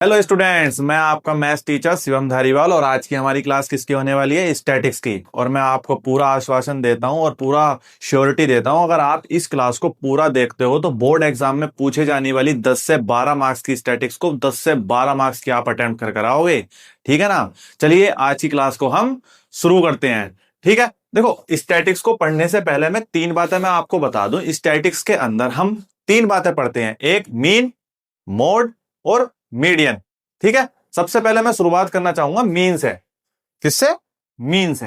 Hello students, मैं आपका maths teacher Shivam Dhariwal और आज की हमारी क्लास किसकी होने वाली है? स्टैटिक्स की। और मैं आपको पूरा आश्वासन देता हूं और पूरा श्योरिटी देता हूं, अगर आप इस क्लास को पूरा देखते हो तो बोर्ड एग्जाम में पूछे जाने वाली 10 से 12 मार्क्स की स्टैटिक्स को 10 से 12 मार्क्स की आप अटेम्प्ट कर कराओगे। ठीक है ना? चलिए आज की क्लास को हम शुरू करते हैं। ठीक है, देखो स्टैटिक्स को पढ़ने से पहले मैं तीन बातें मैं आपको बता दूं। स्टैटिक्स के अंदर हम तीन बातें पढ़ते हैं, एक मीन, मोड और मीडियन। ठीक है, सबसे पहले मैं शुरुआत करना चाहूंगा मीन से। किससे? मीन से।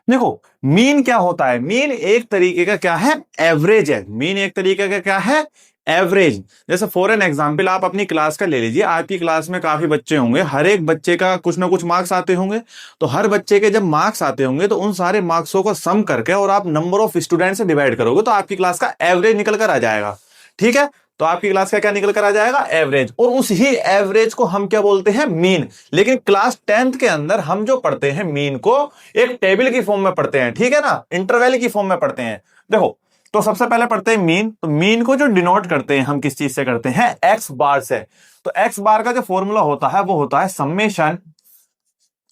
देखो मीन क्या होता है? मीन एक तरीके का क्या है? एवरेज है। मीन एक तरीके का क्या है? एवरेज। जैसे फॉर एन एग्जाम्पल आप अपनी क्लास का ले लीजिए। आपकी क्लास में काफी बच्चे होंगे, हर एक बच्चे का कुछ ना कुछ मार्क्स आते होंगे। तो हर बच्चे के जब मार्क्स आते होंगे तो उन सारे मार्क्सों को सम करके और आप नंबर ऑफ स्टूडेंट से डिवाइड करोगे तो आपकी क्लास का एवरेज निकल कर आ जाएगा। ठीक है, तो आपकी क्लास का क्या निकल कर आ जाएगा? एवरेज। और उस ही एवरेज को हम क्या बोलते हैं? मीन। लेकिन क्लास 10th के अंदर हम जो पढ़ते हैं मीन को एक टेबल की फॉर्म में पढ़ते हैं। ठीक है ना? इंटरवल की फॉर्म में पढ़ते हैं। देखो, तो सबसे पहले पढ़ते हैं मीन। तो मीन को जो डिनोट करते हैं हम किस चीज से करते हैं? एक्स बार से। तो एक्स बार का जो फॉर्मूला होता है वो होता है summation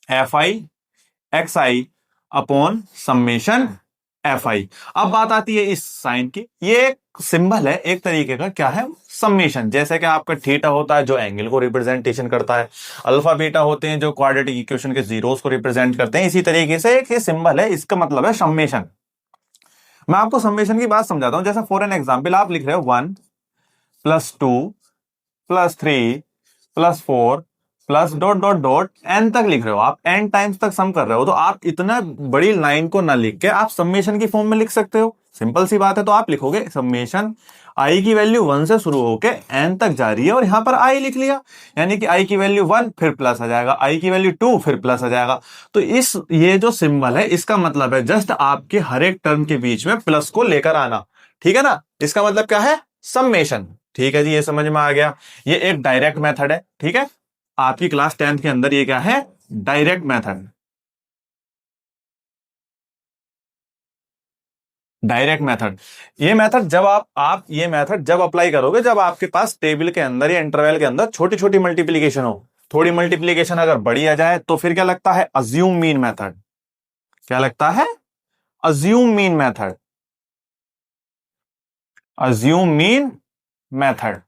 F I X I upon summation F i. अब बात आती है इस साइन की। ये एक सिंबल है एक तरीके का, क्या है? समेशन। जैसे कि आपका थीटा होता है जो एंगल को रिप्रेजेंटेशन करता है, अल्फा बीटा होते हैं जो क्वाड्रेटिक इक्वेशन के जीरोस को रिप्रेजेंट करते हैं। इसी तरीके से एक ये सिंबल है, इसका मतलब है समेशन। मैं आपको समेशन की बात समझाता हूं। जैसे फॉर एन एग्जाम्पल आप लिख रहे हो 1+2+3+4 plus dot dot dot n तक लिख रहे हो, आप एन टाइम्स तक सम कर रहे हो। तो आप इतना बड़ी लाइन को ना लिख के आप समेशन की फॉर्म में लिख सकते हो। सिंपल सी बात है। तो आप लिखोगे समेशन आई की वैल्यू 1 से शुरू होके एन तक जा रही है और यहां पर आई लिख लिया, यानी कि आई की वैल्यू 1 फिर प्लस आ जाएगा, आई की वैल्यू 2 फिर प्लस आ जाएगा। तो ये जो सिंबल है इसका मतलब है जस्ट आपके हर एक टर्म के बीच में प्लस को लेकर आना। ठीक है ना? इसका मतलब क्या है? समेशन। ठीक है जी, ये समझ में आ गया। ये एक डायरेक्ट मेथड है। ठीक है, आपकी क्लास 10th के अंदर ये क्या है? Direct method. Direct method. ये मेथड जब आप ये मेथड जब अप्लाई करोगे जब आपके पास टेबल के अंदर या इंटरवल के अंदर छोटी छोटी मल्टीप्लीकेशन हो। थोड़ी मल्टीप्लीकेशन अगर बड़ी आ जाए तो फिर क्या लगता है? Assume mean method. क्या लगता है? Assume mean method. Assume mean method.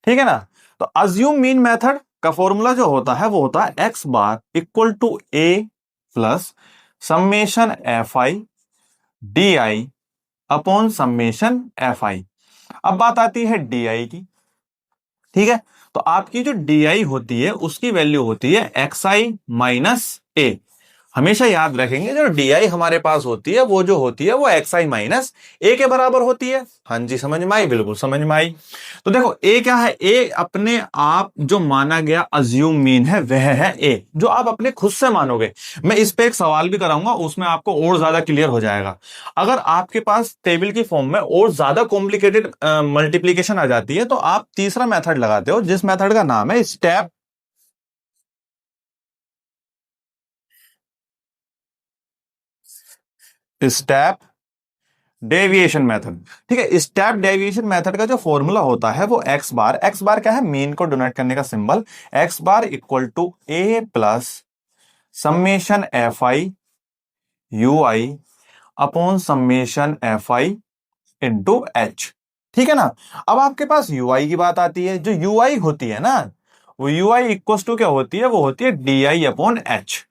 ठीक है ना? तो अज्यूम मीन मेथड का फॉर्मूला जो होता है वो होता है x bar equal to a plus summation F I D I upon summation F i. अब बात आती है डी आई की। ठीक है, तो आपकी जो डी आई होती है उसकी वैल्यू होती है एक्स आई माइनस ए। हमेशा याद रखेंगे जो डी आई हमारे पास होती है वो जो होती है वो एक्स आई माइनस ए के बराबर होती है। हाँ जी, समझ में आई? बिल्कुल समझ में आई। तो देखो ए क्या है? ए अपने आप जो माना गया अज्यूम मीन है वह है ए, जो आप अपने खुद से मानोगे। मैं इस पे एक सवाल भी कराऊंगा, उसमें आपको और ज्यादा क्लियर हो जाएगा। अगर आपके पास टेबल की फॉर्म में और ज्यादा कॉम्प्लिकेटेड मल्टीप्लीकेशन आ जाती है तो आप तीसरा मेथड लगाते हो जिस मेथड का नाम है स्टेप डेविएशन मेथड। ठीक है, स्टेप डेविएशन मेथड का जो फॉर्मूला होता है वो एक्स बार क्या है? मीन को डोनेट करने का symbol. X bar equal to a plus summation F i u i upon summation F i into h. ठीक है ना? अब आपके पास यू आई की बात आती है। जो यू आई होती है ना, वो यू आई इक्वल टू क्या होती है? वो होती है D I upon H.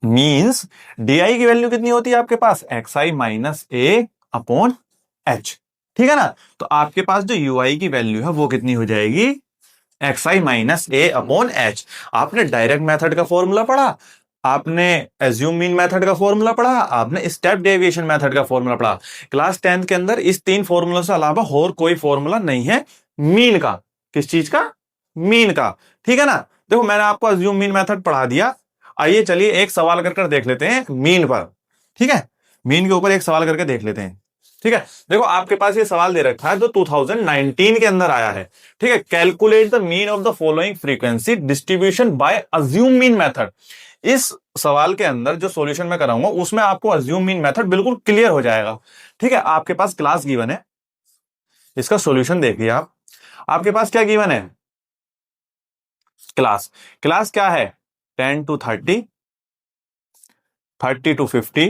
Means D I की वैल्यू कितनी होती है आपके पास? X I minus A upon H. ठीक है ना? तो आपके पास जो यू आई की वैल्यू है वो कितनी हो जाएगी? X I minus A upon H. आपने डायरेक्ट मेथड का फॉर्मूला पढ़ा, आपने एज्यूम मीन मेथड का फॉर्मूला पढ़ा, आपने स्टेप डेविएशन मेथड का फॉर्मूला पढ़ा। क्लास 10th के अंदर इस तीन फॉर्मूला से अलावा और कोई फॉर्मूला नहीं है मीन का। किस चीज का? मीन का। ठीक है ना? देखो मैंने आपको एज्यूम मीन मेथड पढ़ा दिया। आइए चलिए एक सवाल कर देख लेते हैं मीन पर। ठीक है, मीन के ऊपर एक सवाल करके देख लेते हैं। ठीक है, देखो आपके पास ये सवाल दे रखा है जो 2019 के अंदर आया है। ठीक है, calculate the mean of the following frequency distribution by assume mean method. इस सवाल के अंदर जो सॉल्यूशन मैं कराऊंगा उसमें आपको अज्यूम मीन मेथड बिल्कुल क्लियर हो जाएगा। ठीक है, आपके पास क्लास गिवन है, इसका सॉल्यूशन देखिए आप, आपके पास क्या गिवन है, क्लास, क्लास क्या है 10 to 30, 30 to 50,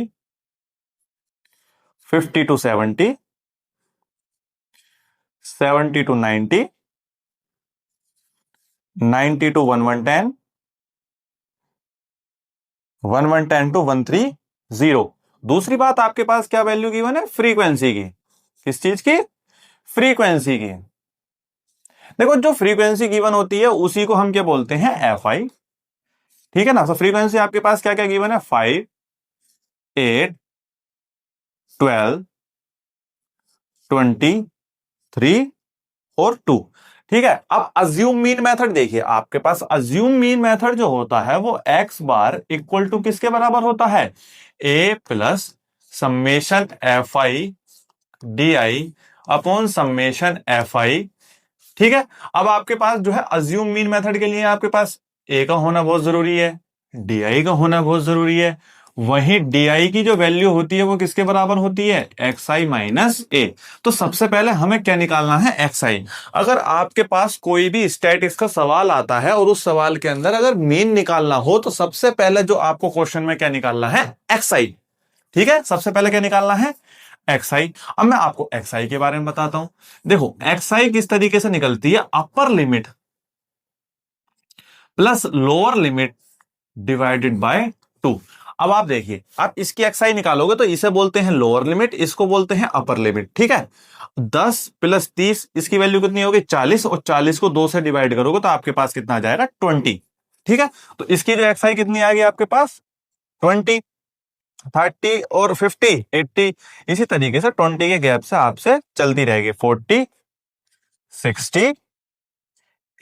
50 to 70, 70 to 90, 90 to 1110, 1110 to 130। दूसरी बात आपके पास क्या वैल्यू गिवन है, फ्रीक्वेंसी की, किस चीज की, फ्रीक्वेंसी की। देखो जो फ्रीक्वेंसी गिवन होती है उसी को हम क्या बोलते हैं, एफ आई, ठीक है ना। तो फ्रीक्वेंसी आपके पास क्या क्या गिवन है, 5, 8, 12, 23 और 2, ठीक है। अब अज्यूम मीन मेथड देखिए, आपके पास अज्यूम मीन मेथड जो होता है वो एक्स बार इक्वल टू किसके बराबर होता है, A plus summation F I D I upon summation F I, ठीक है। अब आपके पास जो है अज्यूम मीन मेथड के लिए आपके पास ए का होना बहुत जरूरी है, डी आई का होना बहुत जरूरी है। वहीं डी आई की जो वैल्यू होती है वो किसके बराबर होती है, एक्स आई माइनस ए। तो सबसे पहले हमें क्या निकालना है, एक्स आई। अगर आपके पास कोई भी स्टैटिस्टिक्स का सवाल आता है और उस सवाल के अंदर अगर मीन निकालना हो तो सबसे पहले जो आपको क्वेश्चन में क्या निकालना है, एक्स आई, ठीक है। सबसे पहले क्या निकालना है, एक्स आई। अब मैं आपको एक्स आई के बारे में बताता हूं। देखो एक्स आई किस तरीके से निकलती है, upper limit plus lower limit divided by 2। अब आप देखिए, आप इसकी एक्स आई निकालोगे तो इसे बोलते हैं लोअर लिमिट, इसको बोलते हैं अपर लिमिट, ठीक है। 10 प्लस 30 इसकी वैल्यू कितनी होगी, 40, और 40 को 2 से डिवाइड करोगे तो आपके पास कितना आ जाएगा, 20, ठीक है। तो इसकी जो एक्स आई कितनी आ गई आपके पास, 20, 30 और 50, 80। इसी तरीके से 20 के गैप से आपसे चलती रहेगी, 40, 60,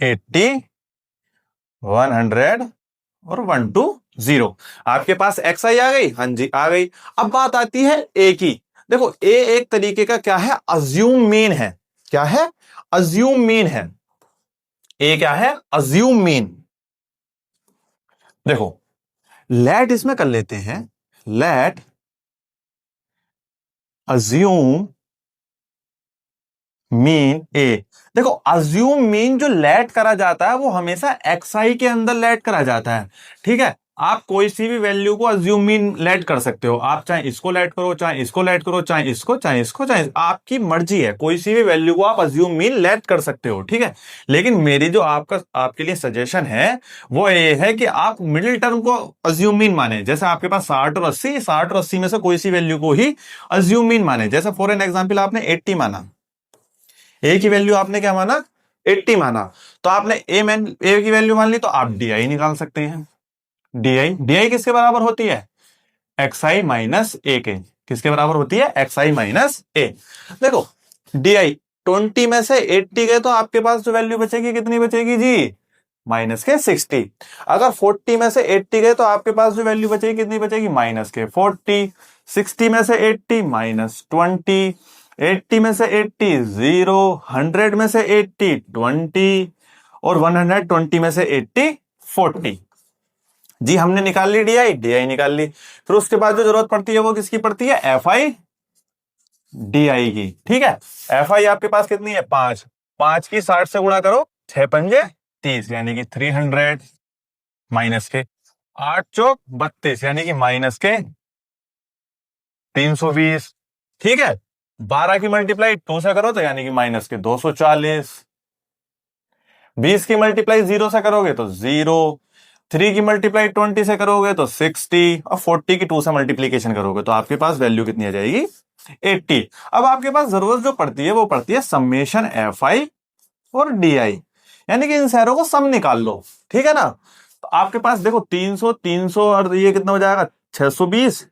80, 100 और 120। आपके पास एक्स आई आ गई, हाँ जी आ गई। अब बात आती है ए की। देखो ए एक तरीके का क्या है, अज्यूम मीन है। क्या है, अज्यूम मीन है। ए क्या है, अज्यूम मीन। देखो लेट इसमें कर लेते हैं, लेट अज्यूम मीन ए। देखो अज्यूम मीन जो लेट करा जाता है वो हमेशा एक्सआई के अंदर लेट करा जाता है, ठीक है। आप कोई सी भी वैल्यू को अज्यूम मीन लेट कर सकते हो, आप चाहे इसको लेट करो, चाहे इसको लेट करो, चाहे इसको, चाहे इसको, चाहे आपकी मर्जी है, कोई सी भी वैल्यू को आप अज्यूम मीन लेट कर सकते हो, ठीक है। लेकिन मेरी जो आपका आपके लिए सजेशन है वो ये है कि आप मिडिल टर्म को अज्यूम मीन माने। जैसे आपके पास 60 और 80, 60 और 80 में से कोई सी वैल्यू को ही अज्यूम मीन माने। जैसे फॉर एन एग्जाम्पल आपने 80 माना, ए की वैल्यू आपने क्या माना, 80 माना, तो आपने ए की वैल्यू मान ली, तो आप डी आई निकाल सकते हैं। डी आई किसके बराबर होती है, एक्स आई माइनस ए के। किसके बराबर होती है, एक्स आई माइनस ए। देखो डी आई 20 में से 80 गए तो आपके पास जो वैल्यू बचेगी कितनी बचेगी जी, माइनस के 60। अगर 40 में से 80 गए तो आपके पास जो वैल्यू बचेगी कितनी बचेगी, माइनस के 40। 60 में से 80 माइनस 20, 80 में से 80 0, 100 में से 80 20 और 120 में से 80 40। जी हमने निकाल ली डी आई निकाल ली। फिर उसके बाद जो जरूरत पड़ती है वो किसकी पड़ती है, एफ आई डी आई की, ठीक है। एफ आई आपके पास कितनी है, 5, 5 की 60 से गुणा करो, 6 पंजे 30 यानी कि 300 माइनस के 8 चौक 32 यानी कि माइनस के 320, ठीक है। 12 की मल्टीप्लाई 2 से करो तो यानी कि माइनस के 240, 20 की मल्टीप्लाई 0 से करोगे तो 0, 3 की मल्टीप्लाई 20 से करोगे तो 60 और 40 की 2 से मल्टीप्लीकेशन करोगे तो आपके पास वैल्यू कितनी आ जाएगी, 80। अब आपके पास जरूरत जो पड़ती है वो पड़ती है समेशन एफ आई और डी आई, यानी कि इन सारों को सम निकाल लो, ठीक है ना। तो आपके पास देखो 300 300 और ये कितना हो जाएगा, 620,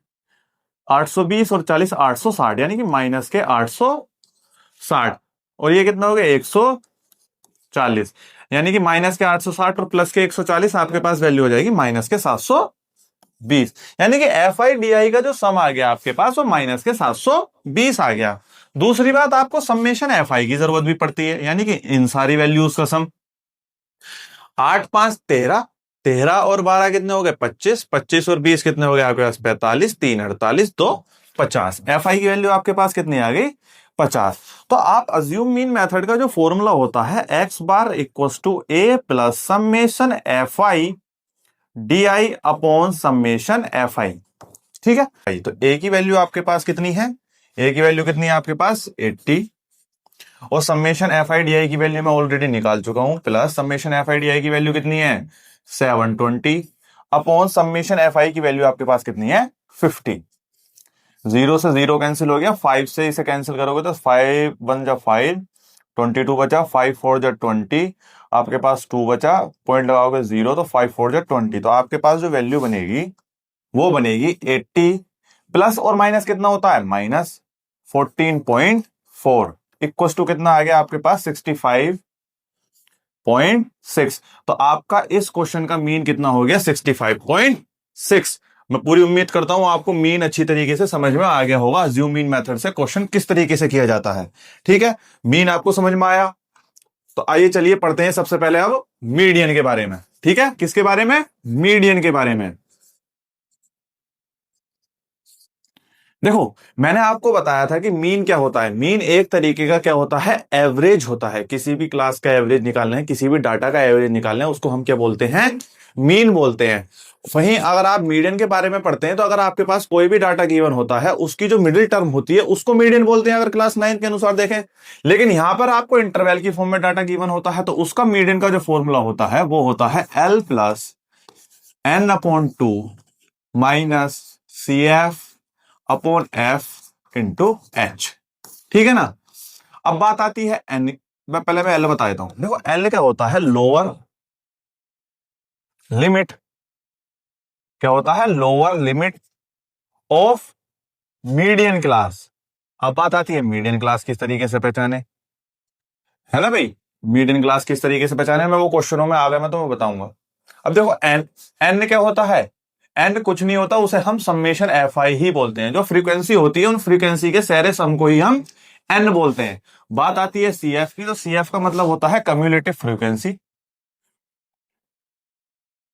820 और 40 860 यानी कि माइनस के 860, और ये कितना हो गया 140 यानी कि माइनस के 860 और प्लस के 140 आपके पास वैल्यू हो जाएगी माइनस के 720। यानी कि एफ आई डी आई का जो सम आ गया आपके पास वो माइनस के 720 आ गया। दूसरी बात आपको समेशन एफ आई की जरूरत भी पड़ती है, यानी कि इन सारी वैल्यूज का सम। 8 5 13, 13 और 12 कितने हो गए 25, 25 और 20 कितने हो गए आपके पास 45, 3 48 2 50। एफ आई की वैल्यू आपके पास कितनी आ गई 50। तो आप अज्यूम मीन मेथड का जो फॉर्मूला होता है x bar equal to a plus summation F I D I upon summation F I. ठीक है, तो a की वैल्यू आपके पास कितनी है, a की वैल्यू कितनी है आपके पास 80, और summation F I D I की वैल्यू मैं ऑलरेडी निकाल चुका हूं, plus summation F I D I की वैल्यू कितनी है 720 अपॉन समेशन एफ आई की वैल्यू आपके पास कितनी है 50। 0 से 0 कैंसिल हो गया, 5 से इसे कैंसिल करोगे तो 5 1 जा 5, 22 बचा, 5 4 जा 20, आपके पास 2 बचा, पॉइंट लगाओगे 0 तो 5 4 जा 20, तो आपके पास जो वैल्यू बनेगी वो बनेगी 80 प्लस और माइनस कितना होता है माइनस 14.4 इक्वल टू कितना आ गया आपके पास 65.6। तो आपका इस क्वेश्चन का मीन कितना हो गया 65.6। मैं पूरी उम्मीद करता हूं आपको मीन अच्छी तरीके से समझ में आ गया होगा, अज्यूम मीन मेथड से क्वेश्चन किस तरीके से किया जाता है। ठीक है, मीन आपको समझ में आया, तो आइए चलिए पढ़ते हैं सबसे पहले अब मीडियन के बारे में। ठीक है, किसके बारे में, मीडियन के बारे में। देखो मैंने आपको बताया था कि मीन क्या होता है, मीन एक तरीके का क्या होता है एवरेज होता है। किसी भी क्लास का एवरेज निकालना है, किसी भी डाटा का एवरेज निकालना है, उसको हम क्या बोलते हैं मीन बोलते हैं। वहीं अगर आप मीडियन के बारे में पढ़ते हैं तो अगर आपके पास कोई भी डाटा गिवन होता है उसकी जो मिडिल टर्म होती है उसको मीडियन बोलते हैं, अगर क्लास 9 के अनुसार देखें। लेकिन यहां पर आपको इंटरवल की फॉर्म में डाटा गिवन होता है तो उसका मीडियन का जो फॉर्मूला होता है वो होता है L plus N upon 2 minus CF upon F into H। ठीक है ना। अब बात आती है N, मैं L बता देता हूं। देखो L क्या होता है लोअर लिमिट, क्या होता है lower limit of median class. अब बात आती है मीडियन क्लास किस तरीके से पहचाने, है ना भाई, मीडियन क्लास किस तरीके से पहचाने, मैं वो क्वेश्चनों में आ गया मैं तुम्हें बताऊंगा। अब देखो एन क्या होता है, एन कुछ नहीं होता, उसे हम समेशन एफ आई ही बोलते हैं। जो फ्रीक्वेंसी होती है उन फ्रीक्वेंसी के सारे सम को ही हम एन बोलते हैं। बात आती है सी एफ की, तो सी एफ का मतलब होता है कम्युलेटिव फ्रीक्वेंसी,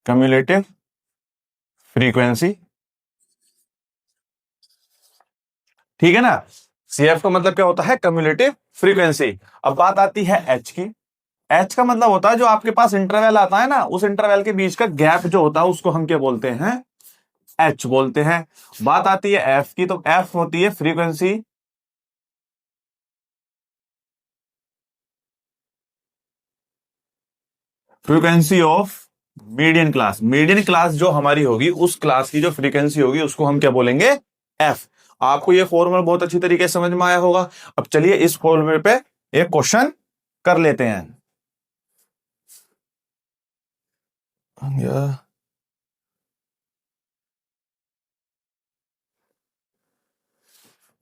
कम्युलेटिव फ्रीक्वेंसी। ठीक है ना, सीएफ का मतलब क्या होता है कम्युलेटिव फ्रीक्वेंसी। अब बात आती है एच की, एच का मतलब होता है जो आपके पास इंटरवल आता है ना, उस इंटरवल के बीच का गैप जो होता है उसको हम क्या बोलते हैं एच बोलते हैं। बात आती है एफ की, तो एफ होती है frequency, frequency of median class. Median class जो हमारी होगी उस क्लास की जो फ्रीक्वेंसी होगी उसको हम क्या बोलेंगे एफ। आपको ये फॉर्मूला बहुत अच्छी तरीके से समझ में आया होगा। अब चलिए इस फॉर्मूले पे एक क्वेश्चन कर लेते हैं।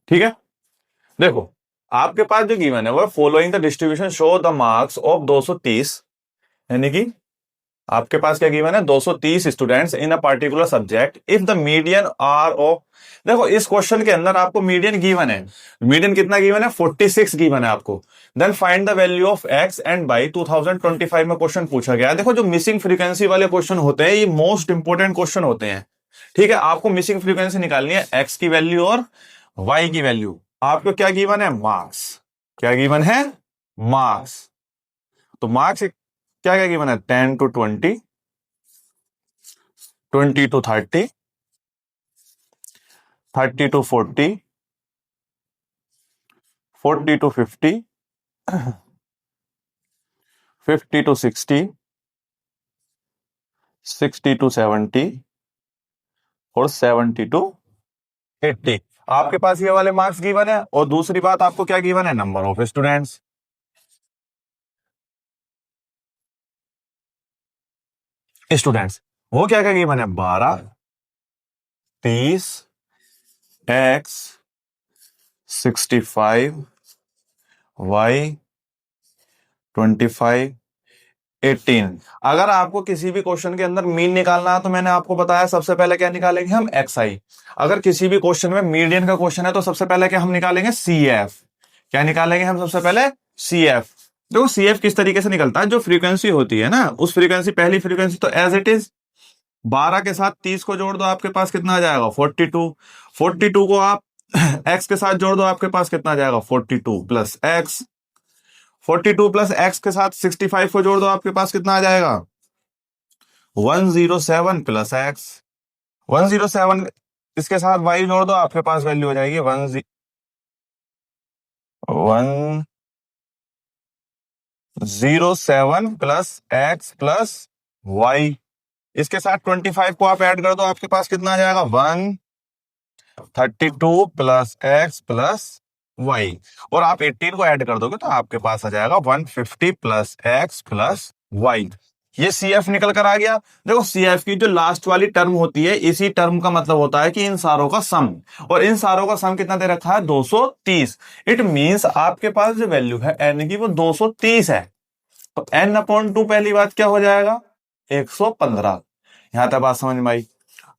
ठीक है, देखो आपके पास जो गिवन है वो following the distribution show the marks of 230, यानी कि आपके पास क्या गिवन है 230 students in a particular subject if the median are of. देखो इस क्वेश्चन के अंदर आपको मीडियन गिवन है, मीडियन कितना गिवन है 46 गिवन है आपको। Then find the value of x and by 2025 में क्वेश्चन पूछा गया है। देखो जो मिसिंग फ्रीक्वेंसी वाले क्वेश्चन होते हैं ये मोस्ट इंपोर्टेंट क्वेश्चन होते हैं। ठीक है, आपको मिसिंग फ्रीक्वेंसी निकालनी है, एक्स की वैल्यू और वाई की वैल्यू। आपको क्या गिवन है मार्क्स, क्या गिवन है मार्क्स। तो मार्क्स क्या क्या गिवन है 10 to 20, 20 to 30, 30 to 40, 40 to 50, 50 to 60, 60 to 70 और 70 to 80। आपके पास ये वाले मार्क्स गिवन है। और दूसरी बात आपको क्या गिवन है नंबर ऑफ स्टूडेंट्स। स्टूडेंट्स वो क्या क्या गिवन है 12, 30, एक्स, 65, वाई, 25, 18। अगर आपको किसी भी क्वेश्चन के अंदर मीन निकालना है तो मैंने आपको बताया सबसे पहले क्या निकालेंगे हम एक्स आई। अगर किसी भी क्वेश्चन में मीडियन का क्वेश्चन है तो सबसे पहले क्या हम निकालेंगे सी एफ। क्या निकालेंगे हम सबसे पहले सी एफ। देखो सी एफ किस तरीके से निकलता है, जो फ्रीक्वेंसी होती है ना उस फ्रीक्वेंसी, पहली फ्रीक्वेंसी तो एज इट इज 12 के साथ 30 को जोड़ दो, आपके पास कितना आ जाएगा 42। 42 को आप एक्स के साथ जोड़ दो, आपके पास कितना आ जाएगा 42 प्लस एक्स। 42 प्लस एक्स के साथ 65 को जोड़ दो, आपके पास कितना आ जाएगा 107 प्लस एक्स। 107 इसके साथ वाई जोड़ दो, आपके पास वैल्यू हो जाएगी 107 प्लस एक्स प्लस वाई। इसके साथ 25 को आप ऐड कर दो, आपके पास कितना आ जाएगा 132 प्लस एक्स प्लस वाई। और आप 18 को ऐड कर दोगे तो आपके पास आ जाएगा 150 प्लस एक्स प्लस वाई। ये सी एफ निकल कर आ गया। देखो सी एफ की जो लास्ट वाली टर्म होती है, इसी टर्म का मतलब होता है कि इन सारों का सम, और इन सारों का सम कितना दे रखा है 230। इट मींस आपके पास जो वैल्यू है एन की वो 230 है। तो एन अपॉन टू पहली बात क्या हो जाएगा 115। यहां तक बात समझ में आई।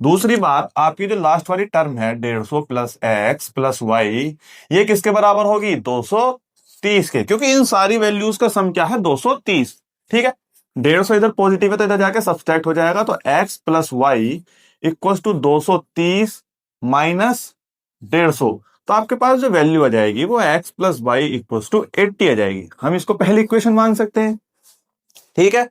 दूसरी बात, आपकी जो लास्ट वाली टर्म है 150 प्लस एक्स प्लस वाई, ये किसके बराबर होगी 230 के, क्योंकि इन सारी वैल्यूज का सम क्या है 230। ठीक है, 150 इधर पॉजिटिव है तो इधर जाके सब्सट्रैक्ट हो जाएगा, तो x plus y equal to 230 minus 150। तो आपके पास जो वैल्यू आ जाएगी वो x plus y equal to 80 आ जाएगी। हम इसको पहली इक्वेशन मान सकते हैं। ठीक है,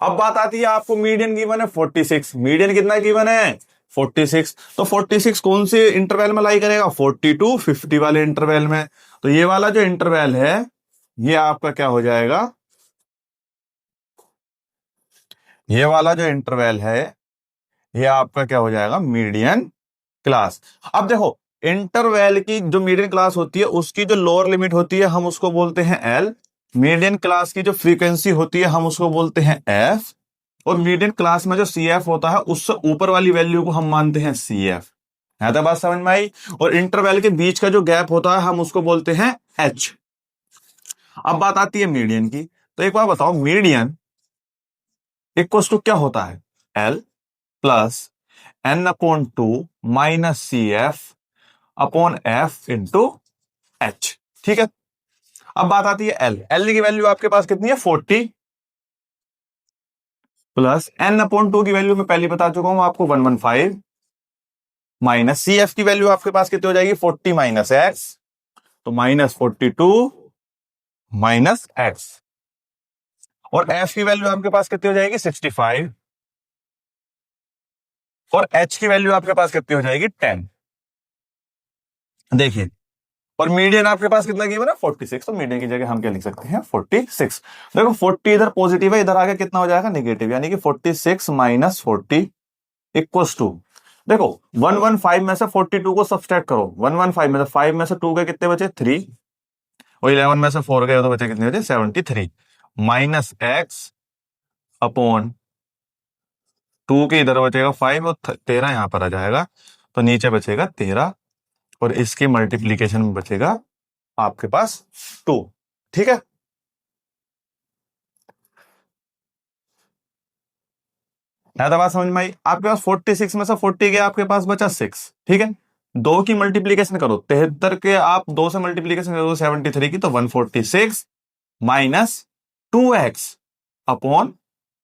अब बात आती है आपको मीडियन गिवन है 46। मीडियन कितना गिवन है 46। तो 46 कौन से इंटरवल में लाई करेगा 40 टू 50 वाले इंटरवल में। तो ये वाला जो इंटरवल है ये आपका क्या हो जाएगा, ये वाला जो इंटरवल है ये आपका क्या हो जाएगा मीडियन क्लास। अब देखो इंटरवल की जो मीडियन क्लास होती है उसकी जो लोअर लिमिट होती है हम उसको बोलते हैं एल। मीडियन क्लास की जो फ्रीक्वेंसी होती है हम उसको बोलते हैं एफ। और मीडियन क्लास में जो सी एफ होता है उससे ऊपर वाली वैल्यू को हम मानते हैं सी एफ। है तो बात समझ में आई। और इंटरवल के बीच का जो गैप होता है हम उसको बोलते हैं एच। अब बात आती है मीडियन की। तो एक बार बताओ मीडियन इक्वल टू क्या होता है l plus n upon two minus c f upon f into h. ठीक है, अब बात आती है एल। एल की वैल्यू आपके पास कितनी है 40 प्लस एन अपॉन टू की वैल्यू मैं पहले बता चुका हूं आपको 115 माइनस सी एफ की वैल्यू आपके पास कितनी हो जाएगी 40 माइनस एक्स। तो -42 माइनस एक्स। और एफ की वैल्यू आपके पास कितनी हो जाएगी 65। और एच की वैल्यू आपके पास कितनी हो जाएगी 10। देखिए, और मीडियन आपके पास कितना गिवन है 46। तो मीडियन की जगह हम क्या लिख सकते हैं 46। देखो 40 इधर पॉजिटिव है, इधर आगे कितना हो जाएगा नेगेटिव, यानी कि 46 माइनस 40 इक्वल्स टू, देखो 115 में से 42 को सब्सट्रैक्ट करो। 115 में से 5 में से 2 के कितने बचे 3, और 11 में से 4 गए तो बचे कितने बचे 73 माइनस एक्स अपॉन 2 के इधर बचेगा 5 और 13 यहां पर आ जाएगा, तो नीचे बचेगा 13 और इसके मल्टीप्लीकेशन में बचेगा आपके पास 2। ठीक है, तो बात समझ में आई। आपके पास 46 में से 40 गया, आपके पास बचा 6। ठीक है, दो की मल्टीप्लीकेशन करो 73 के, आप दो से मल्टीप्लीकेशन करो 73 की, तो 146 माइनस 2x अपॉन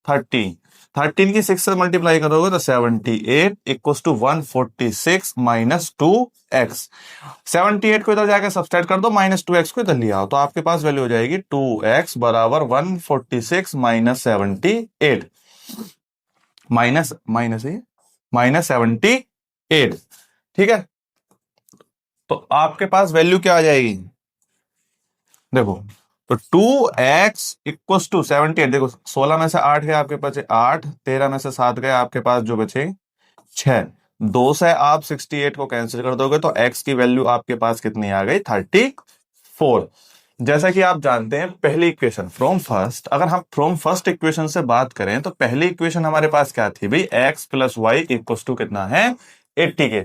13। 13 की 6 से मल्टीप्लाई करोगे तो 78 इक्वल टू 146 माइनस 2x। 78 को इधर जाकर सब्सट्रैक्ट कर दो, -2x को इधर लिया आओ, तो आपके पास वैल्यू हो जाएगी 2x बराबर 146 माइनस 78 माइनस माइनस है -78। ठीक है, तो आपके पास वैल्यू क्या आ जाएगी देखो, तो 2x इक्वल टू 78। देखो 16 में से 8 गए आपके पास 8, 13 में से 7 गए आपके पास जो बचे 6। 2 से आप 68 को कैंसिल कर दोगे तो x की वैल्यू आपके पास कितनी आ गई 34। जैसा कि आप जानते हैं पहली इक्वेशन फ्रॉम फर्स्ट, अगर हम फ्रॉम फर्स्ट इक्वेशन से बात करें तो पहली इक्वेशन हमारे पास क्या थी भाई x plus y equal to कितना है 80 के।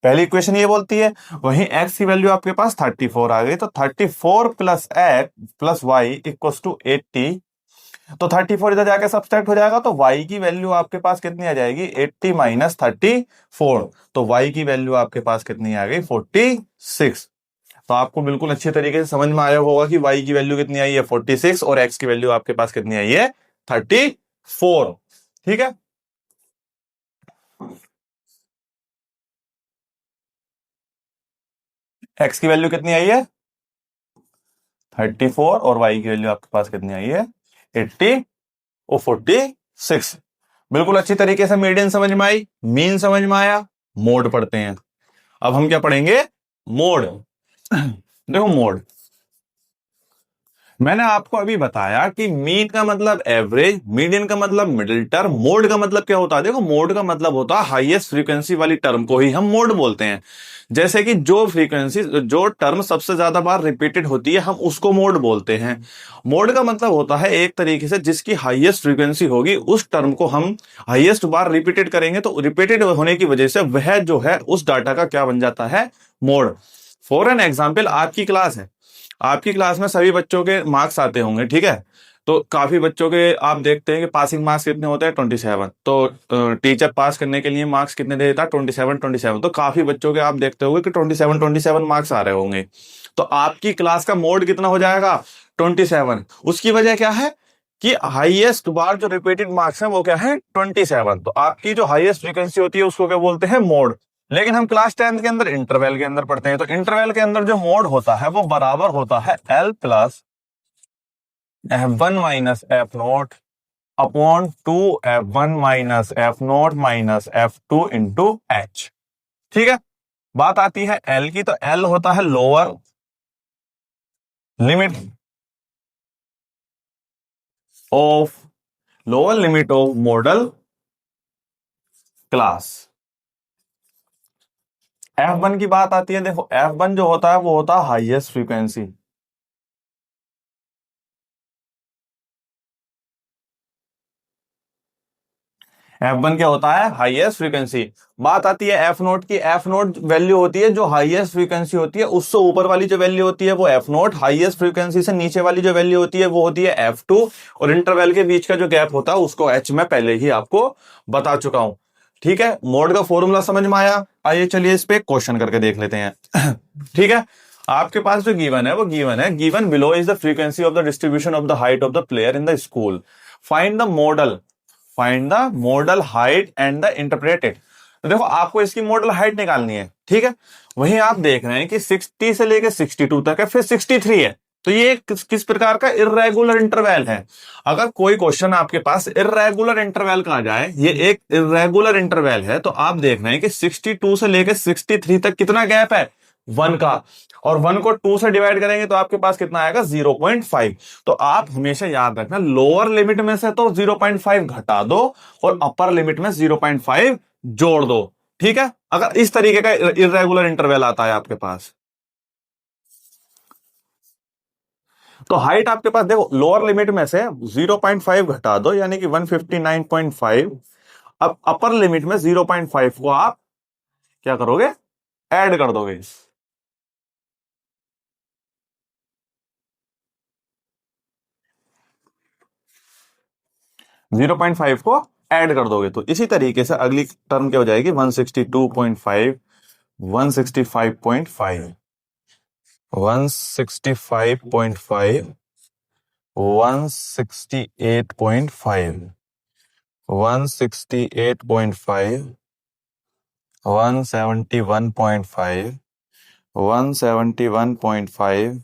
पहली इक्वेशन ये बोलती है, वहीं x की वैल्यू आपके पास 34 आ गई, तो 34 plus x plus y equal to 80। तो 34 इधर जाके सब्सट्रैक्ट हो जाएगा, तो y की वैल्यू आपके पास कितनी आ जाएगी 80 माइनस 34। तो y की वैल्यू आपके पास कितनी आ गई 46। तो आपको बिल्कुल अच्छे तरीके से समझ में आया होगा कि y की वैल्यू कितनी आई है 46 और x की वैल्यू आपके पास कितनी आई है 34। ठीक है, एक्स की वैल्यू कितनी आई है 34 और वाई की वैल्यू आपके पास कितनी आई है 80 और 46। बिल्कुल अच्छी तरीके से मीडियन समझ में आई, मीन समझ में आया। मोड पढ़ते हैं। अब हम क्या पढ़ेंगे मोड। देखो मोड मैंने आपको अभी बताया कि मीन का मतलब एवरेज, मीडियन का मतलब मिडिल टर्म, मोड का मतलब क्या होता है। देखो मोड का मतलब होता है हाईएस्ट फ्रीक्वेंसी वाली टर्म को ही हम मोड बोलते हैं। जैसे कि जो फ्रीक्वेंसी, जो टर्म सबसे ज्यादा बार रिपीटेड होती है हम उसको मोड बोलते हैं। मोड का मतलब होता है एक तरीके से जिसकी हाईएस्ट फ्रीक्वेंसी होगी उस टर्म को हम हाईएस्ट बार रिपीटेड करेंगे तो रिपीटेड होने की वजह से वह जो है उस डाटा का क्या बन जाता है मोड। फॉर एन एग्जाम्पल आपकी क्लास है, आपकी क्लास में सभी बच्चों के मार्क्स आते होंगे, ठीक है। तो काफी बच्चों के आप देखते हैं कि पासिंग मार्क्स कितने होते हैं 27। तो टीचर पास करने के लिए मार्क्स कितने दे देता है 27। तो काफी बच्चों के आप देखते होंगे कि 27 मार्क्स आ रहे होंगे। तो आपकी क्लास का मोड कितना हो जाएगा 27। उसकी वजह क्या है कि हाईएस्ट बार जो रिपीटेड मार्क्स है वो क्या है 27। तो आपकी जो हाईएस्ट फ्रीक्वेंसी होती है उसको क्या बोलते हैं मोड। लेकिन हम क्लास 10 के अंदर इंटरवल के अंदर पढ़ते हैं तो इंटरवल के अंदर जो मोड होता है वो बराबर होता है L plus F1 minus F naught upon 2 F1 minus F note minus F2 into h. ठीक है, बात आती है L की, तो L होता है lower limit of model class. F1 की बात आती है, देखो F1 जो होता है वो होता है हाईएस्ट फ्रीक्वेंसी। F1 क्या होता है हाईएस्ट फ्रीक्वेंसी। बात आती है एफ नोट की, एफ नोट वैल्यू होती है जो हाईएस्ट फ्रीक्वेंसी होती है उससे ऊपर वाली जो वैल्यू होती है वो एफ नोट, हाईएस्ट फ्रीक्वेंसी से नीचे वाली जो वैल्यू होती है वो होती है F2 और इंटरवल के बीच का जो गैप होता है उसको H मैं पहले ही आपको बता चुका हूं। ठीक है, मोड का फॉर्मूला समझ में आया। आइए चलिए इस पे क्वेश्चन करके देख लेते हैं। ठीक है, आपके पास जो गिवन है वो गिवन है, given below is the frequency of the distribution of the height of the player in the school, find the model, find the model height and the interpreted. तो देखो आपको इसकी मॉडल हाइट निकालनी है, ठीक है। वहीं आप देख रहे हैं कि 60 से लेकर 62 तक है, फिर 63 है। तो ये किस प्रकार का इर्रेगुलर इंटरवल है। अगर कोई क्वेश्चन आपके पास इर्रेगुलर इंटरवल का आ जाए, ये एक इर्रेगुलर इंटरवल है, तो आप देख रहे हैं कि 62 से लेकर 63 तक कितना गैप है 1 का, और 1 को 2 से डिवाइड करेंगे तो आपके पास कितना आएगा 0.5। तो आप हमेशा याद रखना लोअर लिमिट में से तो 0.5 घटा दो और अपर लिमिट में 0.5 जोड़ दो। ठीक है, अगर इस तरीके का इर्रेगुलर इंटरवल आता है आपके पास, तो हाइट आपके पास देखो लोअर लिमिट में से 0.5 घटा दो यानी कि 159.5। अब अपर लिमिट में 0.5 को आप क्या करोगे ऐड कर दोगे। 0.5 को ऐड कर दोगे तो इसी तरीके से अगली टर्म क्या हो जाएगी 162.5, 165.5, 165.5, 168.5, 168.5, 171.5, 171.5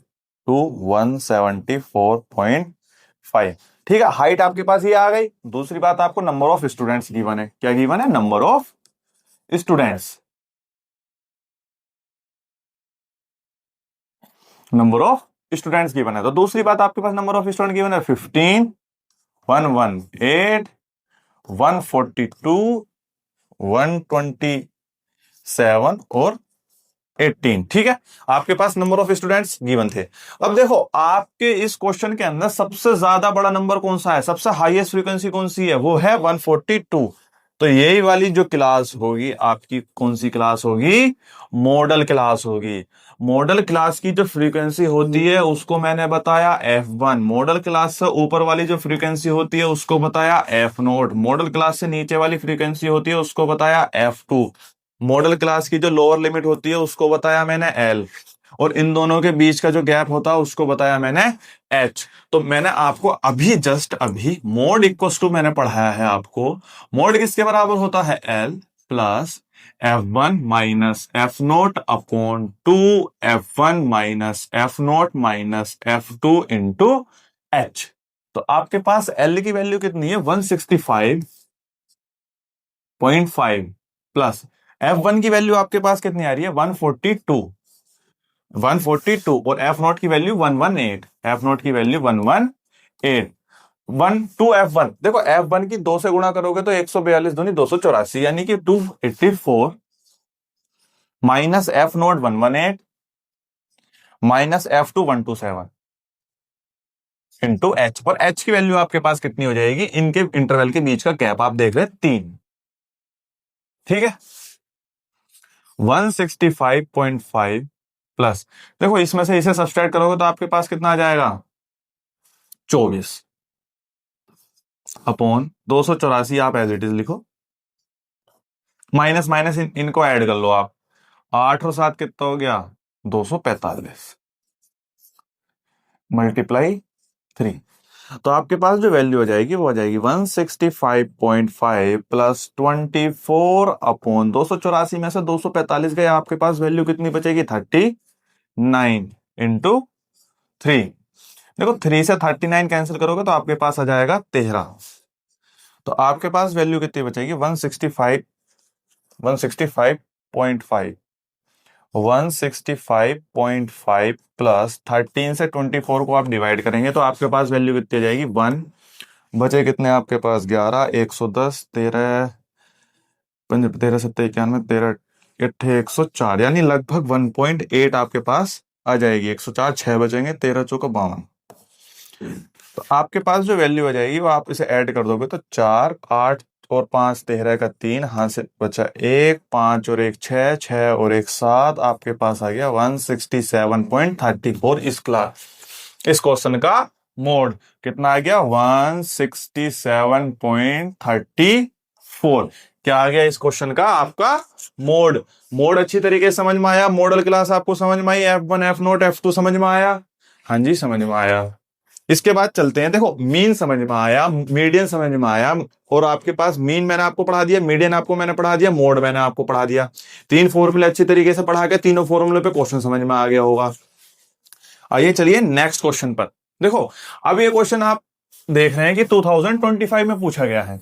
टू 174.5। ठीक है, हाइट आपके पास ये आ गई। दूसरी बात आपको नंबर ऑफ स्टूडेंट्स गिवन है। क्या गिवन है number of students, number of students given है। तो दूसरी बात आपके पास नंबर ऑफ स्टूडेंट गिवन है 15, 118, 142, 127 और 18। ठीक है, आपके पास नंबर ऑफ स्टूडेंट्स गिवन थे। अब देखो आपके इस क्वेश्चन के अंदर सबसे ज्यादा बड़ा नंबर कौन सा है, सबसे हाईएस्ट फ्रीक्वेंसी कौन सी है, वो है 142। तो यही वाली जो क्लास होगी आपकी कौन सी क्लास होगी मॉडल क्लास होगी। मॉडल क्लास की जो फ्रीक्वेंसी होती है उसको मैंने बताया F1। मॉडल क्लास से ऊपर वाली जो फ्रीक्वेंसी होती है उसको बताया F0। मॉडल क्लास से नीचे वाली फ्रीक्वेंसी होती है उसको बताया F2। मॉडल क्लास की जो लोअर लिमिट होती है उसको बताया मैंने L, और इन दोनों के बीच का जो गैप होता है उसको बताया मैंने H। तो मैंने आपको अभी जस्ट मोड इक्वल टू मैंने पढ़ाया है आपको, मोड किसके बराबर होता है L plus F1 minus F naught upon 2 F1 minus F note minus F2 into H. तो आपके पास L की वैल्यू कितनी है 165.5 प्लस F1 की वैल्यू आपके पास कितनी आ रही है 142 और एफ नोट की वैल्यू 118, एफ नोट की वैल्यू 118। 2F1 देखो F1 की 2 से गुणा करोगे तो 142 दूनी 284 यानी कि 284 minus F note 118 minus F2 127 into H. पर एच की वैल्यू आपके पास कितनी हो जाएगी, इनके इंटरवल के बीच का गैप आप देख रहे हैं 3, ठीक है। 165.5 प्लस देखो इसमें से इसे सब्सट्रैक्ट करोगे तो आपके पास कितना आ जाएगा 24 अपॉन 284 आप एज इट इज लिखो, माइनस माइनस इनको ऐड कर लो आप, 8 और 7 कितना हो गया 245 मल्टीप्लाई 3। तो आपके पास जो वैल्यू हो जाएगी वो हो जाएगी 165.5 प्लस 24 अपॉन 284 में से 245 गए, आपके पास वैल्यू कितनी बचेगी 39 इंटू 3। देखो 3 से 39 कैंसिल करोगे तो आपके पास आ जाएगा 13। तो आपके पास वैल्यू कितनी बचेगी 165.5 165.5 प्लस 13 से 24 को आप डिवाइड करेंगे तो आपके पास वैल्यू कितनी आ जाएगी 1 बचे कितने आपके पास 11 110 13 13 7 91 13 8 104 यानी लगभग 1.8 आपके पास आ जाएगी। 104 6 बचेंगे 13 चौका 52। तो आपके पास जो वैल्यू आ जाएगी वो आप इसे ऐड कर दोगे तो 4 8 और 5 13 का 3 हाथ से बचा 1 5 और 1 6 6 और 1 7 आपके पास आ गया 167.34। इस क्वेश्चन का मोड कितना आ गया 167.34। क्या आ गया इस क्वेश्चन का आपका मोड। मोड अच्छी तरीके से समझ में आया, मॉडल क्लास आपको समझ में आई, F1 F नोट F2 समझ में आया, हाँ जी समझ में आया। इसके बाद चलते हैं, देखो मीन समझ में आया, मीडियन समझ में आया, और आपके पास मीन मैंने आपको पढ़ा दिया, मीडियन आपको मैंने पढ़ा दिया, मोड मैंने आपको पढ़ा दिया। 3 फॉर्मूले अच्छी तरीके से पढ़ा के तीनों फॉर्मूले पे क्वेश्चन समझ में आ गया होगा। आइए चलिए नेक्स्ट क्वेश्चन पर। देखो अब ये क्वेश्चन आप देख रहे हैं कि 2025 में पूछा गया है,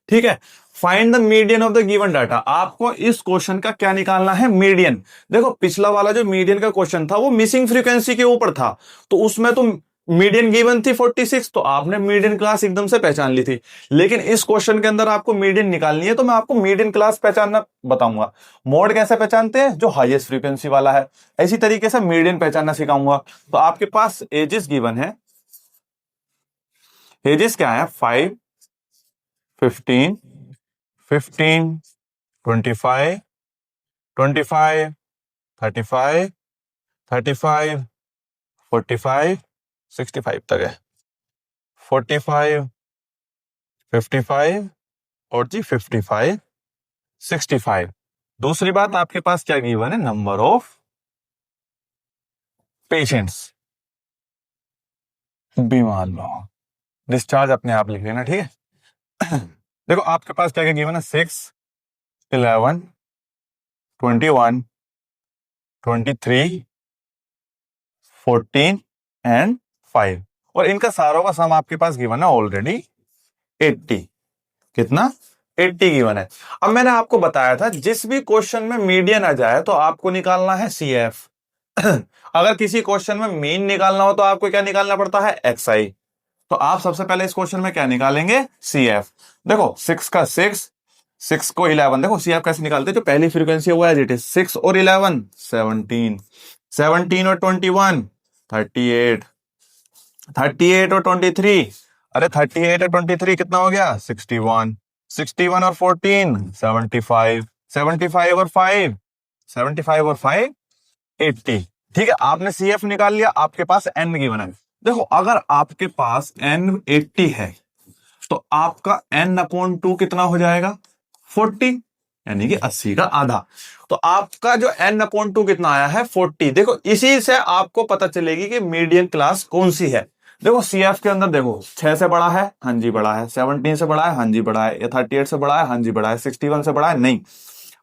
ठीक है। Find the median of the given data. आपको इस क्वेश्चन का क्या निकालना है मीडियन। देखो पिछला वाला जो मीडियन का क्वेश्चन था वो मिसिंग फ्रीक्वेंसी के ऊपर था, तो उसमें तो मीडियन गिवन थी 46, तो आपने मीडियन क्लास एकदम से पहचान ली थी। लेकिन इस क्वेश्चन के अंदर आपको मीडियन निकालनी है तो मैं आपको मीडियन क्लास पहचानना बताऊंगा। मोड कैसे पहचानते हैं, जो हाईएस्ट फ्रीक्वेंसी वाला है, इसी तरीके से मीडियन पहचानना सिखाऊंगा। तो आपके पास एजेस गिवन है, एजेस क्या है 5 15 15 25 25 35 35 45 65 तक है, 45 55 और जी 55 65। दूसरी बात आपके पास क्या गिवन है, नंबर ऑफ पेशेंट्स, बीमार लोग, डिस्चार्ज अपने आप लिख लेना, ठीक है। देखो आपके पास क्या क्या गिवन है 6 11 21 23 14 एंड 5, और इनका सारों का सम आपके पास गिवन है ऑलरेडी 80। कितना 80 गिवन है। अब मैंने आपको बताया था जिस भी क्वेश्चन में मीडियन आ जाए तो आपको निकालना है CF। अगर किसी क्वेश्चन में मीन निकालना हो तो आपको क्या निकालना पड़ता है XI। तो आप सबसे पहले इस क्वेश्चन में क्या निकालेंगे CF। देखो 6 का 6 को 11, देखो CF कैसे निकालते हैं, जो पहली फ्रीक्वेंसी है वो एज इट इज, 6 और 11 17, 17 और 21 38, 38 और 23, अरे 38 और 23 कितना हो गया 61, 61 और 14 75, 75 और 5 75 और 5 80। ठीक है, आपने CF निकाल लिया, आपके पास N गिवन है। देखो अगर आपके पास N 80 है तो आपका N/2 कितना हो जाएगा 40, यानी कि 80 का आधा। तो आपका जो N/2 कितना आया है 40। देखो इसी से आपको पता चलेगी कि मीडियन क्लास कौन सी है। देखो CF के अंदर देखो 6 से बड़ा है, हाँ जी बड़ा है, 17 से बड़ा है, हाँ जी बड़ा है, 38 से बड़ा है, हाँ जी बड़ा है, 61 से बड़ा है नहीं,